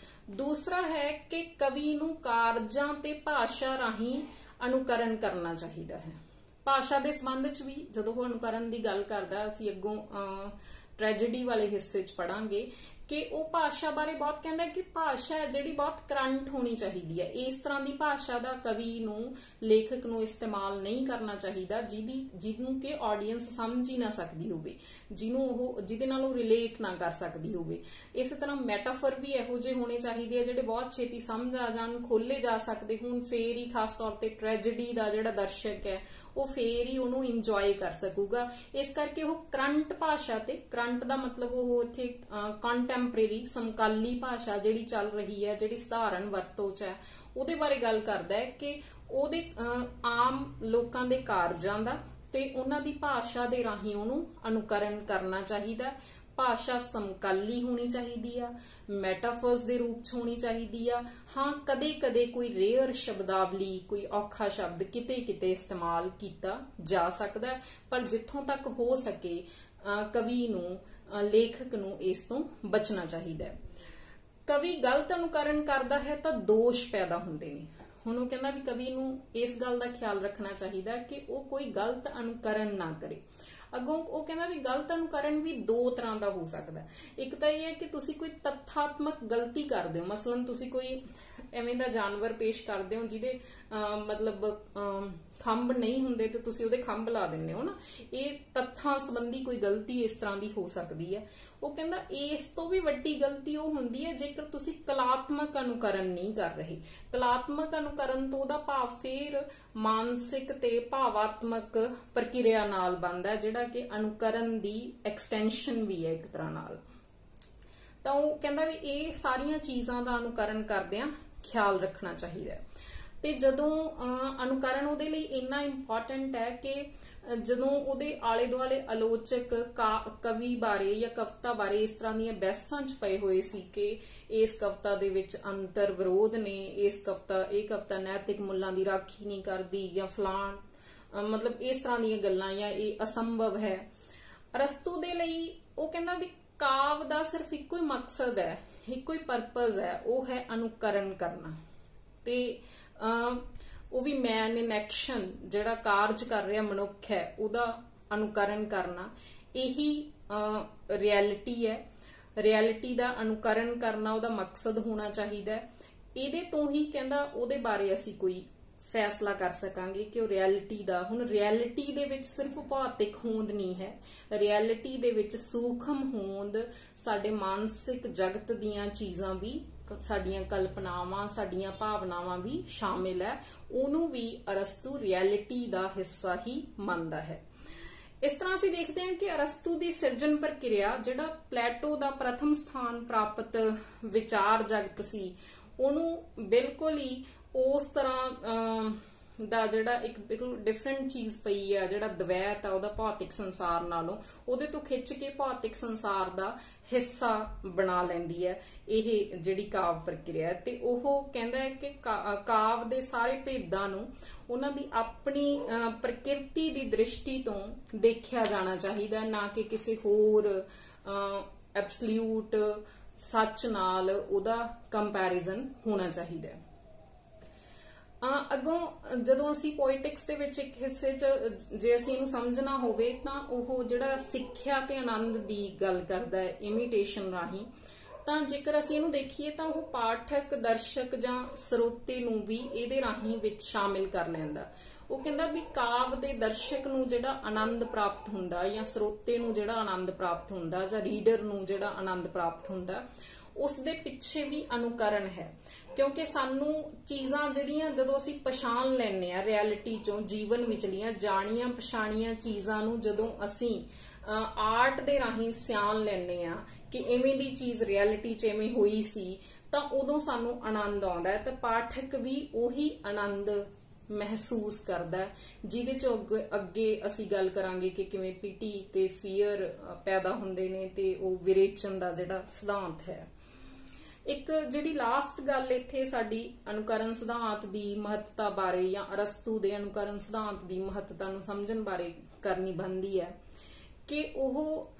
ਦੂਸਰਾ ਹੈ ਕਿ ਕਵੀ ਨੂੰ ਕਾਰਜਾਂ ਤੇ ਭਾਸ਼ਾ ਰਾਹੀਂ ਅਨੁਕਰਨ ਕਰਨਾ ਚਾਹੀਦਾ ਹੈ। ਭਾਸ਼ਾ ਦੇ ਸੰਬੰਧ 'ਚ ਵੀ ਜਦੋਂ ਉਹ ਅਨੁਕਰਨ ਦੀ ਗੱਲ ਕਰਦਾ, ਅਸੀਂ ਅੱਗੋਂ ਟ੍ਰੈਜੇਡੀ ਵਾਲੇ ਹਿੱਸੇ 'ਚ ਪੜਾਂਗੇ ਕਿ ਉਹ ਭਾਸ਼ਾ ਬਾਰੇ ਬਹੁਤ ਕਹਿੰਦਾ ਕਿ ਭਾਸ਼ਾ ਹੈ ਜਿਹੜੀ ਬਹੁਤ ਕਰੰਟ ਹੋਣੀ ਚਾਹੀਦੀ ਹੈ। ਇਸ ਤਰ੍ਹਾਂ ਦੀ ਭਾਸ਼ਾ ਦਾ ਕਵੀ ਨੂੰ, ਲੇਖਕ ਨੂੰ ਇਸਤੇਮਾਲ ਨਹੀਂ ਕਰਨਾ ਚਾਹੀਦਾ ਜਿਹਨੂੰ ਕਿ ਆਡੀਅנס ਸਮਝ ਹੀ ਨਾ ਸਕਦੀ ਹੋਵੇ, ਜਿਹਦੇ ਨਾਲ ਉਹ ਰਿਲੇਟ ਨਾ ਕਰ ਸਕਦੀ ਹੋਵੇ। ਇਸੇ ਤਰ੍ਹਾਂ ਮੈਟਾਫਰ ਵੀ ਇਹੋ ਜਿਹੇ ਹੋਣੇ ਚਾਹੀਦੇ ਆ ਜਿਹੜੇ ਬਹੁਤ ਛੇਤੀ ਸਮਝ ਆ ਜਾਣ, ਖੋਲੇ ਜਾ ਸਕਦੇ ਹੋਣ, ਫੇਰ ਹੀ ਖਾਸ ਤੌਰ ਤੇ ਟ੍ਰੈਜੇਡੀ ਦਾ ਜਿਹੜਾ ਦਰਸ਼ਕ ਹੈ ਉਹ ਫੇਰ ਹੀ ਉਹਨੂੰ ਇੰਜੋਏ ਕਰ ਸਕੂਗਾ। ਇਸ ਕਰਕੇ ਉਹ ਕਰੰਟ ਭਾਸ਼ਾ, ਤੇ ਕਰੰਟ ਦਾ ਮਤਲਬ ਉਹ ਇੱਥੇ ਕੰਟੈਂਪਰੇਰੀ, ਸਮਕਾਲੀ ਭਾਸ਼ਾ ਜਿਹੜੀ ਚੱਲ ਰਹੀ ਹੈ, ਜਿਹੜੀ ਸਧਾਰਨ ਵਰਤੋਂ 'ਚ ਹੈ, ਉਹਦੇ ਬਾਰੇ ਗੱਲ ਕਰਦਾ ਹੈ ਕਿ ਉਹਦੇ ਆਮ ਲੋਕਾਂ ਦੇ ਕਾਰਜਾਂ ਦਾ ਤੇ ਉਹਨਾਂ ਦੀ ਭਾਸ਼ਾ ਦੇ ਰਾਹੀਂ ਉਹਨੂੰ ਅਨੁਕਰਨ ਕਰਨਾ ਚਾਹੀਦਾ। ਭਾਸ਼ਾ ਸਮਕਾਲੀ ਹੋਣੀ ਚਾਹੀਦੀ ਆ, ਮੈਟਾਫਰਸ ਦੇ ਰੂਪ 'ਚ ਹੋਣੀ ਚਾਹੀਦੀ ਆ। ਹਾਂ, ਕਦੇ-ਕਦੇ ਕੋਈ ਰੇਅਰ ਸ਼ਬਦਾਵਲੀ, ਕੋਈ ਔਖਾ ਸ਼ਬਦ ਕਿਤੇ-ਕਿਤੇ ਇਸਤੇਮਾਲ ਕੀਤਾ ਜਾ ਸਕਦਾ, ਪਰ ਜਿੱਥੋਂ ਤੱਕ ਹੋ ਸਕੇ ਕਵੀ ਨੂੰ, ਲੇਖਕ ਨੂੰ ਇਸ ਤੋਂ ਬਚਣਾ ਚਾਹੀਦਾ ਹੈ। ਕਵੀ ਗਲਤ ਅਨੁਕਰਨ ਕਰਦਾ ਹੈ ਤਾਂ ਦੋਸ਼ ਪੈਦਾ ਹੁੰਦੇ ਨੇ। ਹੁਣ ਉਹ ਕਹਿੰਦਾ ਵੀ ਕਵੀ ਨੂੰ ਇਸ ਗੱਲ ਦਾ ਖਿਆਲ ਰੱਖਣਾ ਚਾਹੀਦਾ ਕਿ ਉਹ ਕੋਈ ਗਲਤ ਅਨੁਕਰਨ ਨਾ ਕਰੇ। ਅੱਗੋਂ ਉਹ ਕਹਿੰਦਾ ਵੀ ਗਲਤ ਅਨੁਕਰਨ ਵੀ 2 ਤਰ੍ਹਾਂ ਦਾ ਹੋ ਸਕਦਾ। ਇੱਕ ਤਾਂ ਇਹ ਹੈ ਕਿ ਤੁਸੀਂ ਕੋਈ ਤੱਥਾਤਮਕ ਗਲਤੀ ਕਰਦੇ ਹੋ, ਮਸਲਨ ਤੁਸੀਂ ਕੋਈ ਐਵੇਂ ਦਾ ਜਾਨਵਰ ਪੇਸ਼ ਕਰਦੇ ਹੋ ਜਿਹਦੇ ਮਤਲਬ ਖੰਭ ਨਹੀਂ ਹੁੰਦੇ ਤੇ ਤੁਸੀਂ ਉਹਦੇ ਖੰਭ ਲਾ ਦਿੰਦੇ ਹੋ ਨਾ, ਇਹ ਤੱਥਾਂ ਸੰਬੰਧੀ ਕੋਈ ਗਲਤੀ ਇਸ ਤਰ੍ਹਾਂ ਦੀ ਹੋ ਸਕਦੀ ਹੈ। ਉਹ ਕਹਿੰਦਾ ਇਸ ਤੋਂ ਵੀ ਵੱਡੀ ਗਲਤੀ ਉਹ ਹੁੰਦੀ ਹੈ ਜੇਕਰ ਤੁਸੀਂ ਕਲਾਤਮਕ ਅਨੁਕਰਨ ਨਹੀਂ ਕਰ ਰਹੇ। ਕਲਾਤਮਕ ਅਨੁਕਰਨ ਤੋਂ ਉਹਦਾ ਭਾਵ ਫੇਰ ਮਾਨਸਿਕ ਤੇ ਭਾਵਾਤਮਕ ਪ੍ਰਕਿਰਿਆ ਨਾਲ ਬਣਦਾ, ਜਿਹੜਾ ਕਿ ਅਨੁਕਰਨ ਦੀ ਐਕਸਟੈਂਸ਼ਨ ਵੀ ਹੈ ਇੱਕ ਤਰ੍ਹਾਂ ਨਾਲ। ਤਾਂ ਉਹ ਕਹਿੰਦਾ ਵੀ ਇਹ ਸਾਰੀਆਂ ਚੀਜ਼ਾਂ ਦਾ ਅਨੁਕਰਨ ਕਰਦਿਆਂ ਖਿਆਲ ਰੱਖਣਾ ਚਾਹੀਦਾ ਹੈ। ਤੇ ਜਦੋਂ ਅਨੁਕਰਨ ਉਹਦੇ ਲਈ ਇੰਨਾ ਇੰਪੋਰਟੈਂਟ ਹੈ ਕਿ ਜਦੋਂ ਉਹਦੇ ਆਲੇ ਦੁਆਲੇ ਆਲੋਚਕ ਕਵੀ ਬਾਰੇ ਜਾਂ ਕਵਿਤਾ ਬਾਰੇ ਇਸ ਤਰ੍ਹਾਂ ਦੀਆਂ ਬਹਿਸਾਂ 'ਚ ਪਏ ਹੋਏ ਸੀ ਕਿ ਇਸ ਕਵਿਤਾ ਦੇ ਵਿੱਚ ਅੰਤਰ ਵਿਰੋਧ ਨੇ, ਇਹ ਕਵਿਤਾ ਨੈਤਿਕ ਮੁੱਲਾਂ ਦੀ ਰਾਖੀ ਨਹੀਂ ਕਰਦੀ ਜਾਂ ਫਲਾਣ, ਮਤਲਬ ਇਸ ਤਰ੍ਹਾਂ ਦੀਆਂ ਗੱਲਾਂ, ਜਾਂ ਇਹ ਅਸੰਭਵ ਹੈ। ਅਰਸਤੂ ਦੇ ਲਈ ਉਹ ਕਹਿੰਦਾ ਵੀ ਕਾਵ ਦਾ ਸਿਰਫ ਇੱਕੋ ਹੀ ਮਕਸਦ ਹੈ, ਇੱਕੋ ਹੀ ਪਰਪਸ ਹੈ, ਉਹ ਹੈ ਅਨੁਕਰਨ ਕਰਨਾ। ਤੇ ਉਹ ਵੀ ਮੈਨ ਇਨ ਐਕਸ਼ਨ, ਜਿਹੜਾ ਕਾਰਜ ਕਰ ਰਿਹਾ ਮਨੁੱਖ ਹੈ, ਉਹਦਾ ਅਨੁਕਰਨ ਕਰਨਾ, ਇਹੀ ਰਿਐਲਿਟੀ ਹੈ। ਰਿਐਲਿਟੀ ਦਾ ਅਨੁਕਰਨ ਕਰਨਾ ਉਹਦਾ ਮਕਸਦ ਹੋਣਾ ਚਾਹੀਦਾ ਹੈ। ਇਹਦੇ ਤੋਂ ਹੀ ਕਹਿੰਦਾ ਉਹਦੇ ਬਾਰੇ ਅਸੀਂ ਕੋਈ ਫੈਸਲਾ ਕਰ ਸਕਾਂਗੇ ਕਿ ਉਹ ਰਿਐਲਿਟੀ ਦਾ, ਹੁਣ ਰਿਐਲਿਟੀ ਦੇ ਵਿੱਚ ਸਿਰਫ ਭੌਤਿਕ ਹੋਂਦ ਨਹੀਂ ਹੈ, ਰਿਐਲਿਟੀ ਦੇ ਵਿੱਚ ਸੂਖਮ ਹੋਂਦ, ਸਾਡੇ ਮਾਨਸਿਕ ਜਗਤ ਦੀਆਂ ਚੀਜ਼ਾਂ ਵੀ, ਸਾਡੀਆਂ ਕਲਪਨਾਵਾਂ, ਸਾਡੀਆਂ ਭਾਵਨਾਵਾਂ ਵੀ ਸ਼ਾਮਿਲ ਹੈ। ਉਹਨੂੰ ਵੀ ਅਰਸਤੂ ਰਿਐਲਿਟੀ ਦਾ ਹਿੱਸਾ ਹੀ ਮੰਨਦਾ ਹੈ। ਇਸ ਤਰ੍ਹਾਂ ਅਸੀਂ ਦੇਖਦੇ ਹਾਂ ਕਿ ਅਰਸਤੂ ਦੀ ਸਿਰਜਣ ਪ੍ਰਕਿਰਿਆ, ਜਿਹੜਾ ਪਲੈਟੋ ਦਾ ਪ੍ਰਥਮ ਸਥਾਨ ਪ੍ਰਾਪਤ ਵਿਚਾਰ ਜਗਤ ਸੀ, ਉਹਨੂੰ ਬਿਲਕੁਲ ਹੀ ਉਸ ਤਰ੍ਹਾਂ ਦਾ ਜਿਹੜਾ ਇੱਕ ਬਿਲਕੁਲ ਡਿਫਰੈਂਟ ਚੀਜ਼ ਪਈ ਆ, ਜਿਹੜਾ ਦਵੈਤ ਆ ਉਹਦਾ ਭੌਤਿਕ ਸੰਸਾਰ ਨਾਲੋਂ, ਉਹਦੇ ਤੋਂ ਖਿੱਚ ਕੇ ਭੌਤਿਕ ਸੰਸਾਰ ਦਾ ਹਿੱਸਾ ਬਣਾ ਲੈਂਦੀ ਹੈ ਇਹ ਜਿਹੜੀ ਕਾਵ ਪ੍ਰਕਿਰਿਆ ਹੈ। ਤੇ ਉਹ ਕਹਿੰਦਾ ਹੈ ਕਿ ਕਾਵ ਦੇ ਸਾਰੇ ਭੇਦਾਂ ਨੂੰ ਉਹਨਾਂ ਦੀ ਆਪਣੀ ਪ੍ਰਕਿਰਤੀ ਦੀ ਦ੍ਰਿਸ਼ਟੀ ਤੋਂ ਦੇਖਿਆ ਜਾਣਾ ਚਾਹੀਦਾ, ਨਾ ਕਿ ਕਿਸੇ ਹੋਰ ਐਬਸੋਲਿਊਟ ਸੱਚ ਨਾਲ ਉਹਦਾ ਕੰਪੈਰੀਜ਼ਨ ਹੋਣਾ ਚਾਹੀਦਾ ਹੈ। ਅੱਗੋਂ ਜਦੋਂ ਅਸੀਂ ਪੋਇਟਿਕਸ ਦੇ ਵਿੱਚ ਇੱਕ ਹਿੱਸੇ 'ਚ ਜੇ ਅਸੀਂ ਇਹਨੂੰ ਸਮਝਣਾ ਹੋਵੇ ਤਾਂ ਉਹ ਜਿਹੜਾ ਸਿੱਖਿਆ ਤੇ ਆਨੰਦ ਦੀ ਗੱਲ ਕਰਦਾ ਹੈ ਇਮੀਟੇਸ਼ਨ ਰਾਹੀਂ, ਤਾਂ ਜੇਕਰ ਅਸੀਂ ਇਹਨੂੰ ਦੇਖੀਏ ਤਾਂ ਉਹ ਪਾਠਕ, ਦਰਸ਼ਕ ਜਾਂ ਸਰੋਤੇ ਨੂੰ ਵੀ ਇਹਦੇ ਰਾਹੀਂ ਵਿੱਚ ਸ਼ਾਮਿਲ ਕਰ ਲੈਂਦਾ। ਉਹ ਕਹਿੰਦਾ ਵੀ ਕਾਵ ਦੇ ਦਰਸ਼ਕ ਨੂੰ ਜਿਹੜਾ ਆਨੰਦ ਪ੍ਰਾਪਤ ਹੁੰਦਾ ਜਾਂ ਸਰੋਤੇ ਨੂੰ ਜਿਹੜਾ ਆਨੰਦ ਪ੍ਰਾਪਤ ਹੁੰਦਾ ਜਾਂ ਰੀਡਰ ਨੂੰ ਜਿਹੜਾ ਆਨੰਦ ਪ੍ਰਾਪਤ ਹੁੰਦਾ, ਉਸ ਦੇ ਪਿੱਛੇ ਵੀ ਅਨੁਕਰਨ ਹੈ। ਕਿਉਂਕਿ ਸਾਨੂੰ ਚੀਜ਼ਾਂ ਜਿਹੜੀਆਂ ਜਦੋਂ ਅਸੀਂ ਪਛਾਣ ਲੈਂਦੇ ਆ ਰਿਐਲਿਟੀ ਚੋਂ, ਜੀਵਨ ਵਿਚਲੀਆਂ ਜਾਣੀਆਂ ਪਛਾਣੀਆਂ ਚੀਜ਼ਾਂ ਨੂੰ ਜਦੋਂ ਅਸੀਂ ਆਰਟ ਦੇ ਰਾਹੀਂ ਸਿਆਣ ਲੈਂਦੇ ਆ ਕਿ ਇਵੇਂ ਦੀ ਚੀਜ਼ ਰਿਐਲਿਟੀ 'ਚ ਇਵੇਂ ਹੋਈ ਸੀ, ਤਾਂ ਉਦੋਂ ਸਾਨੂੰ ਆਨੰਦ ਆਉਂਦਾ ਹੈ। ਤਾਂ ਪਾਠਕ ਵੀ ਉਹੀ ਆਨੰਦ ਮਹਿਸੂਸ ਕਰਦਾ, ਜਿਹਦੇ ਚੋਂ ਅੱਗੇ ਅਸੀਂ ਗੱਲ ਕਰਾਂਗੇ ਕਿ ਕਿਵੇਂ ਪੀਟੀ ਤੇ ਫੀਅਰ ਪੈਦਾ ਹੁੰਦੇ ਨੇ ਤੇ ਉਹ ਵਿਰੇਚਨ ਦਾ ਜਿਹੜਾ ਸਿਧਾਂਤ ਹੈ। ਇੱਕ ਜਿਹੜੀ ਲਾਸਟ ਗੱਲ ਇੱਥੇ ਸਾਡੀ ਅਨੁਕਰਨ ਸਿਧਾਂਤ ਦੀ ਮਹੱਤਤਾ ਬਾਰੇ ਜਾਂ ਅਰਸਤੂ ਦੇ ਅਨੁਕਰਨ ਸਿਧਾਂਤ ਦੀ ਮਹੱਤਤਾ ਨੂੰ ਸਮਝਣ ਬਾਰੇ ਕਰਨੀ ਬਣਦੀ ਹੈ ਕਿ ਉਹ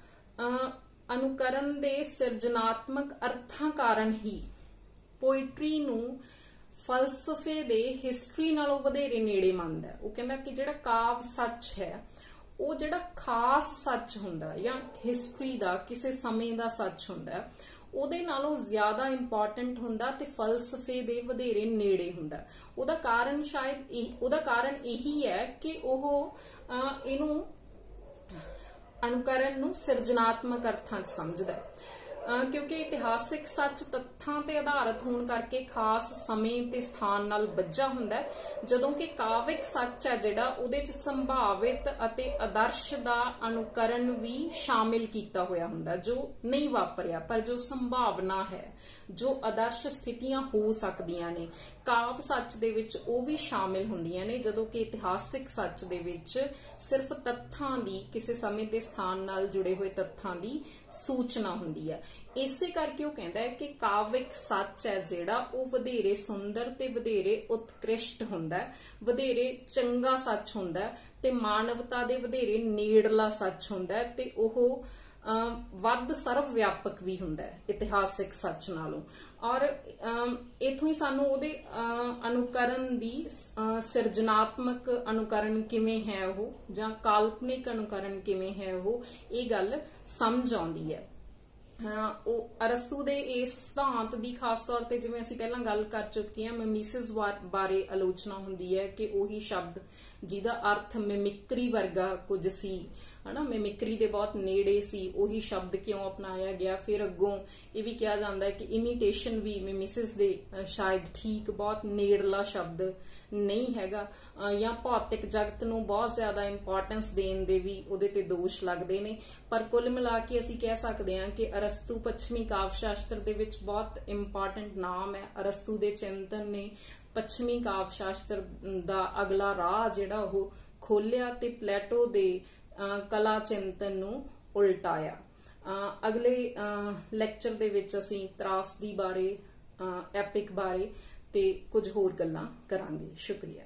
ਅਨੁਕਰਨ ਦੇ ਸਿਰਜਣਾਤਮਕ ਅਰਥਾਂ ਕਾਰਨ ਹੀ ਪੋਇਟਰੀ ਨੂੰ ਫਲਸਫੇ ਦੇ ਹਿਸਟਰੀ ਨਾਲੋਂ ਵਧੇਰੇ ਨੇੜੇ ਮੰਨਦਾ ਹੈ। ਉਹ ਕਹਿੰਦਾ ਕਿ ਜਿਹੜਾ ਕਾਵ ਸੱਚ ਹੈ ਉਹ ਜਿਹੜਾ ਖਾਸ ਸੱਚ ਹੁੰਦਾ ਜਾਂ ਹਿਸਟਰੀ ਦਾ ਕਿਸੇ ਸਮੇਂ ਦਾ ਸੱਚ ਹੁੰਦਾ, ਉਹਦੇ ਨਾਲੋਂ ਜ਼ਿਆਦਾ ਇੰਪੋਰਟੈਂਟ ਹੁੰਦਾ ਤੇ ਫਲਸਫੇ ਦੇ ਵਧੇਰੇ ਨੇੜੇ ਹੁੰਦਾ। ਉਹਦਾ ਕਾਰਨ ਇਹੀ ਹੈ ਕਿ ਉਹ ਇਹਨੂੰ ਅਨੁਕਰਨ ਨੂੰ ਸਿਰਜਣਾਤਮਕ ਅਰਥਾਂ 'ਚ ਸਮਝਦਾ, ਕਿਉਂਕਿ ਇਤਿਹਾਸਿਕ ਸੱਚ ਤੱਥਾਂ ਤੇ ਆਧਾਰਿਤ ਹੋਣ ਕਰਕੇ ਖਾਸ ਸਮੇਂ ਤੇ ਸਥਾਨ ਨਾਲ ਬੱਝਾ ਹੁੰਦਾ, ਜਦੋਂ ਕਿ ਕਾਵਿਕ ਸੱਚ ਹੈ ਜਿਹੜਾ ਉਹਦੇ 'ਚ ਸੰਭਾਵਿਤ ਅਤੇ ਆਦਰਸ਼ ਦਾ ਅਨੁਕਰਨ ਵੀ ਸ਼ਾਮਿਲ ਕੀਤਾ ਹੋਇਆ ਹੁੰਦਾ, ਜੋ ਨਹੀਂ ਵਾਪਰਿਆ ਪਰ ਜੋ ਸੰਭਾਵਨਾ ਹੈ, ਜੋ ਆਦਰਸ਼ ਸਥਿਤੀਆਂ ਹੋ ਸਕਦੀਆਂ ਨੇ, ਕਾਵ ਸੱਚ ਦੇ ਵਿੱਚ ਉਹ ਵੀ ਸ਼ਾਮਿਲ ਹੁੰਦੀਆਂ ਨੇ, ਜਦੋਂ ਕਿ ਇਤਿਹਾਸਿਕ ਸੱਚ ਦੇ ਵਿੱਚ ਸਿਰਫ ਤੱਥਾਂ ਦੀ, ਕਿਸੇ ਸਮੇਂ ਤੇ ਸਥਾਨ ਨਾਲ ਜੁੜੇ ਹੋਏ ਤੱਥਾਂ ਦੀ ਸੂਚਨਾ ਹੁੰਦੀ ਹੈ। ਇਸੇ ਕਰਕੇ ਉਹ ਕਹਿੰਦਾ ਹੈ ਕਿ ਕਾਵਿਕ ਸੱਚ ਹੈ ਜਿਹੜਾ ਉਹ ਵਧੇਰੇ ਸੁੰਦਰ ਤੇ ਵਧੇਰੇ ਉਤਕ੍ਰਿਸ਼ਟ ਹੁੰਦਾ, ਵਧੇਰੇ ਚੰਗਾ ਸੱਚ ਹੁੰਦਾ ਤੇ ਮਾਨਵਤਾ ਦੇ ਵਧੇਰੇ ਨੇੜਲਾ ਸੱਚ ਹੁੰਦਾ ਤੇ ਉਹ ਵੱਧ ਸਰਵ ਵਿਆਪਕ ਵੀ ਹੁੰਦਾ ਹੈ ਇਤਿਹਾਸਿਕ ਸੱਚ ਨਾਲੋਂ। ਔਰ ਇਥੋਂ ਹੀ ਸਾਨੂੰ ਉਹਦੇ ਅਨੁਕਰਨ ਦੀ ਸਿਰਜਣਾਤਮਕ ਅਨੁਕਰਨ ਕਿਵੇਂ ਹੈ ਉਹ ਜਾਂ ਕਾਲਪਨਿਕ ਅਨੁਕਰਨ ਕਿਵੇਂ ਹੈ ਉਹ, ਇਹ ਗੱਲ ਸਮਝ ਆਉਂਦੀ ਹੈ। ਉਹ ਅਰਸਤੂ ਦੇ ਇਸ ਸਿਧਾਂਤ ਦੀ ਖਾਸ ਤੌਰ ਤੇ ਜਿਵੇਂ ਅਸੀਂ ਪਹਿਲਾਂ ਗੱਲ ਕਰ ਚੁੱਕੇ ਹਾਂ, ਮਿਮੀਸਿਸ ਬਾਰੇ ਆਲੋਚਨਾ ਹੁੰਦੀ ਹੈ ਕਿ ਉਹੀ ਸ਼ਬਦ ਜਿਹਦਾ ਅਰਥ ਮਿਮਿਕਰੀ ਵਰਗਾ ਕੁਝ ਸੀ, ਹਨਾ, ਮਿਮਿਕਰੀ ਦੇ ਬਹੁਤ ਨੇੜੇ ਸੀ, ਉਹੀ ਸ਼ਬਦ ਕਿਉਂ ਅਪਣਾਇਆ ਗਿਆ। ਫਿਰ ਅੱਗੋਂ ਇਹ ਵੀ ਕਿਹਾ ਜਾਂਦਾ ਹੈ ਕਿ ਇਮੀਟੇਸ਼ਨ ਵੀ ਮਿਮੀਸਿਸ ਦੇ ਸ਼ਾਇਦ ਠੀਕ ਬਹੁਤ ਨੇੜਲਾ ਸ਼ਬਦ ਨਹੀਂ ਹੈਗਾ, ਜਾਂ ਭੌਤਿਕ ਜਗਤ ਨੂੰ ਬਹੁਤ ਜ਼ਿਆਦਾ ਇੰਪੋਰਟੈਂਸ ਦੇਣ ਦੇ ਵੀ ਉਹਦੇ ਤੇ ਦੋਸ਼ ਲੱਗਦੇ ਨੇ। ਪਰ ਕੁੱਲ ਮਿਲਾ ਕੇ ਅਸੀਂ ਕਹਿ ਸਕਦੇ ਹਾਂ ਕਿ ਅਰਸਤੂ ਪੱਛਮੀ ਕਾਵ ਸ਼ਾਸਤਰ ਦੇ ਵਿੱਚ ਬਹੁਤ ਇੰਪੋਰਟੈਂਟ ਨਾਮ ਹੈ। ਅਰਸਤੂ ਦੇ ਚਿੰਤਨ ਨੇ ਪੱਛਮੀ ਕਾਵ ਸ਼ਾਸਤਰ ਦਾ ਅਗਲਾ ਰਾਹ ਜਿਹੜਾ ਉਹ ਖੋਲਿਆ ਤੇ ਪਲੈਟੋ ਦੇ ਕਲਾ ਚਿੰਤਨ ਨੂੰ ਉਲਟਾਇਆ। ਅਗਲੇ ਲੈਕਚਰ ਦੇ ਵਿੱਚ ਅਸੀਂ ਤਰਾਸਦੀ ਬਾਰੇ, ਐਪਿਕ ਬਾਰੇ ਤੇ ਕੁਝ ਹੋਰ ਗੱਲਾਂ ਕਰਾਂਗੇ। ਸ਼ੁਕਰੀਆ।